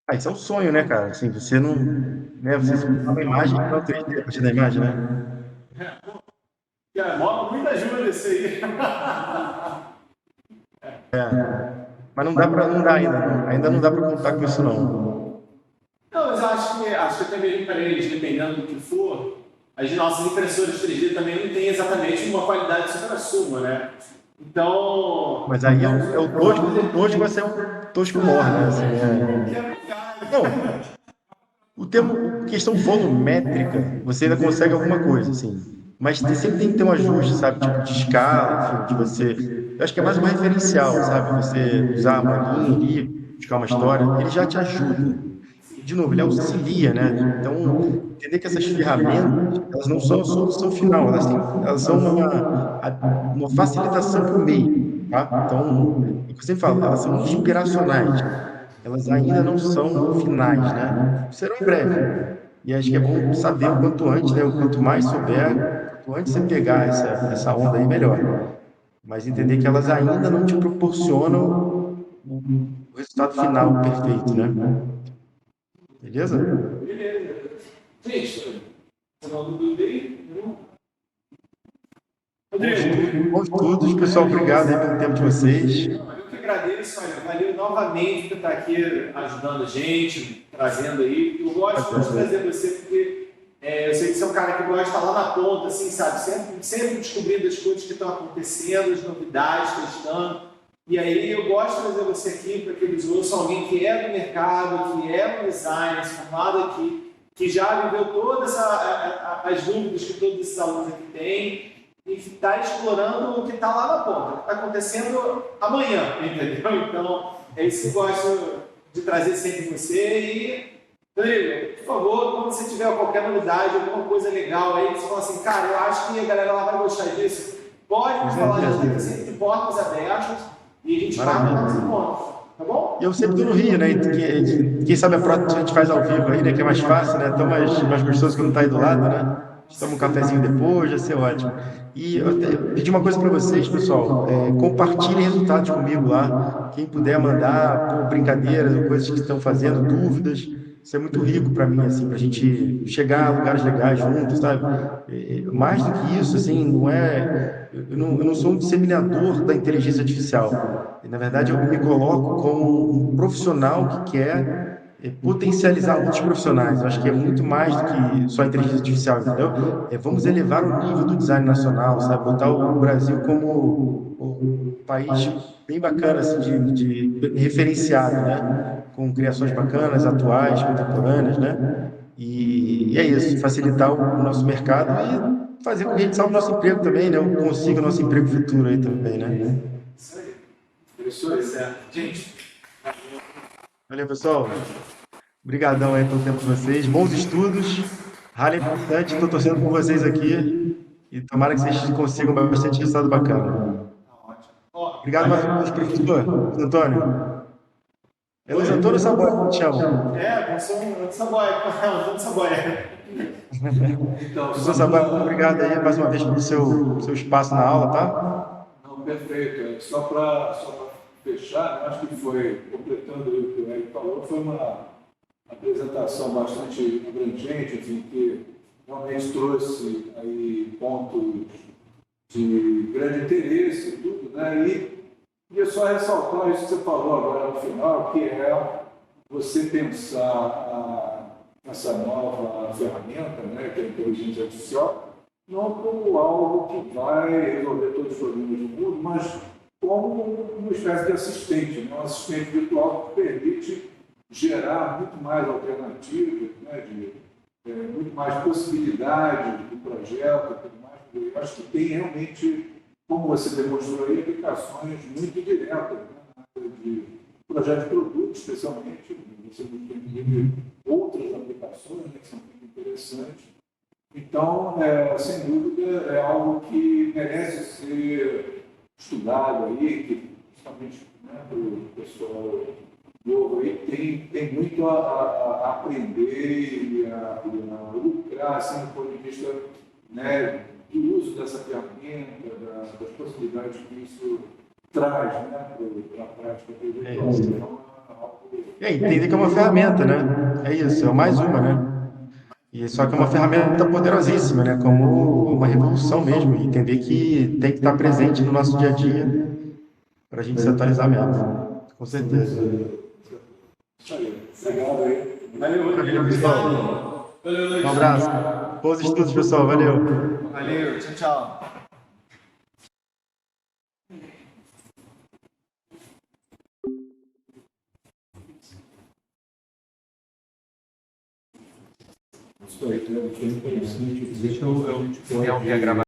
Ah, isso é um sonho, né, cara? Assim, você não, né, você escutar uma imagem e não 3D a partir da imagem, né? Cara, muita ajuda isso aí. Mas não dá ainda, não. Ainda não dá para contar com isso, não. Não, mas eu acho que até mesmo para eles, dependendo do que for, as nossas impressoras 3D também não têm exatamente uma qualidade supra-sumo, né? Então. Mas aí é o tosco vai ser um tosco mor, né? Assim, Não, questão volumétrica, você ainda consegue alguma coisa, assim. Mas sempre tem que ter um ajuste, sabe? Tipo, de escala, enfim, de você. Eu acho que é mais um referencial, sabe? Você usar uma linha ali, buscar uma história, ele já te ajuda. De novo, ele auxilia, né? Então, entender que essas ferramentas, elas não são a solução final, elas são uma facilitação para o meio, tá? Então, é o que eu sempre falo, elas são inspiracionais, elas ainda não são finais, né? Serão em breve. E acho que é bom saber o quanto antes, né? O quanto mais souber, quanto antes você pegar essa onda aí, melhor. Mas entender que elas ainda não te proporcionam o resultado final perfeito, né? Beleza? Beleza. Gente, você não dúvida aí? Rodrigo. Bons estudos, pessoal. Obrigado aí pelo tempo de vocês. Eu que agradeço, olha, valeu novamente por estar aqui ajudando a gente, trazendo aí. Eu gosto muito de trazer você porque eu sei que você é um cara que gosta de estar lá na ponta, assim, sabe? Sempre descobrindo as coisas que estão acontecendo, as novidades, testando. E aí eu gosto de trazer você aqui para que eles ouçam alguém que é do mercado, que é um designer, formado aqui, que já viveu todas as dúvidas que todos esses alunos aqui têm e está explorando o que está lá na ponta, o que está acontecendo amanhã, entendeu? Então, é isso que eu gosto de trazer sempre você. E, Rodrigo, por favor, quando você tiver qualquer novidade, alguma coisa legal aí, que você fala assim, cara, eu acho que a galera lá vai gostar disso, pode me falar, já tem sempre de portas abertas e a gente vai para esse ponto, tá bom? E eu sempre estou no Rio, né? Quem sabe a próxima a gente faz ao vivo aí, né? Que é mais fácil, né? Tão mais gostoso quando tá aí do lado, né? A gente toma um cafezinho depois, já ser ótimo. E eu até pedi uma coisa para vocês, pessoal. Compartilhem resultados comigo lá. Quem puder mandar, pô, brincadeiras ou coisas que estão fazendo, dúvidas. isso é muito rico para mim, assim, para a gente chegar a lugares legais juntos, sabe? Mais do que isso, assim, não é, eu não sou um disseminador da inteligência artificial. Na verdade, eu me coloco como um profissional que quer potencializar outros profissionais. Eu acho que é muito mais do que só inteligência artificial, entendeu? Vamos elevar o nível do design nacional, sabe? Botar o Brasil como um país bem bacana, assim, de referenciado, né? Com criações bacanas, atuais, contemporâneas, né? E é isso, facilitar o nosso mercado e fazer com que a gente salve o nosso emprego também, né? Ou consiga o nosso emprego futuro aí também, né? Isso aí, certo. Gente, Valeu, pessoal. Obrigadão aí pelo tempo de vocês. Bons estudos. Rala é importante. Estou torcendo por vocês aqui. E tomara que vocês consigam bastante resultado bacana. ó, Obrigado mais uma vez, professor. Luiz Antônio. É Luiz Antônio ou Saboia que te chamam? nós somos Saboia, Antônio Saboia. Então, Professor Saboia, muito obrigado aí mais uma vez pelo seu espaço na aula, tá? Não, perfeito. Só para fechar, eu acho que foi, completando o que o Eric falou, foi uma apresentação bastante abrangente, assim, que realmente trouxe aí pontos de grande interesse e tudo, né? E queria só ressaltar isso que você falou agora no final, que é você pensar essa nova ferramenta, né, que é a inteligência artificial, não como algo que vai resolver todos os problemas do mundo, mas como uma espécie de assistente, né? Um assistente virtual que permite gerar muito mais alternativas, né? Muito mais possibilidades do projeto e tudo mais. Eu acho que tem realmente, como você demonstrou aí, aplicações muito diretas, né? Na área de projeto de produto, especialmente. Você tem outras aplicações, né, que são muito interessantes. Então, sem dúvida, é algo que merece ser estudado aí, que principalmente, né, para o pessoal novo aí, tem muito a aprender e a lucrar, assim, do ponto de vista, né, do uso dessa ferramenta, das possibilidades que isso traz, né, para a prática virtual. Então, Entender que é uma ferramenta, né? É isso, é mais uma, né? E só que é uma ferramenta poderosíssima, né? Como uma revolução mesmo. E entender que tem que estar presente no nosso dia a dia para a gente se atualizar mesmo. Com certeza. isso aí. Obrigado aí. Maravilha, pessoal. Valeu, Luiz. Um abraço. Bons estudos, pessoal. Valeu. Valeu, tchau, tchau. Isso aí, é interessante. Deixa eu interromper a gravação.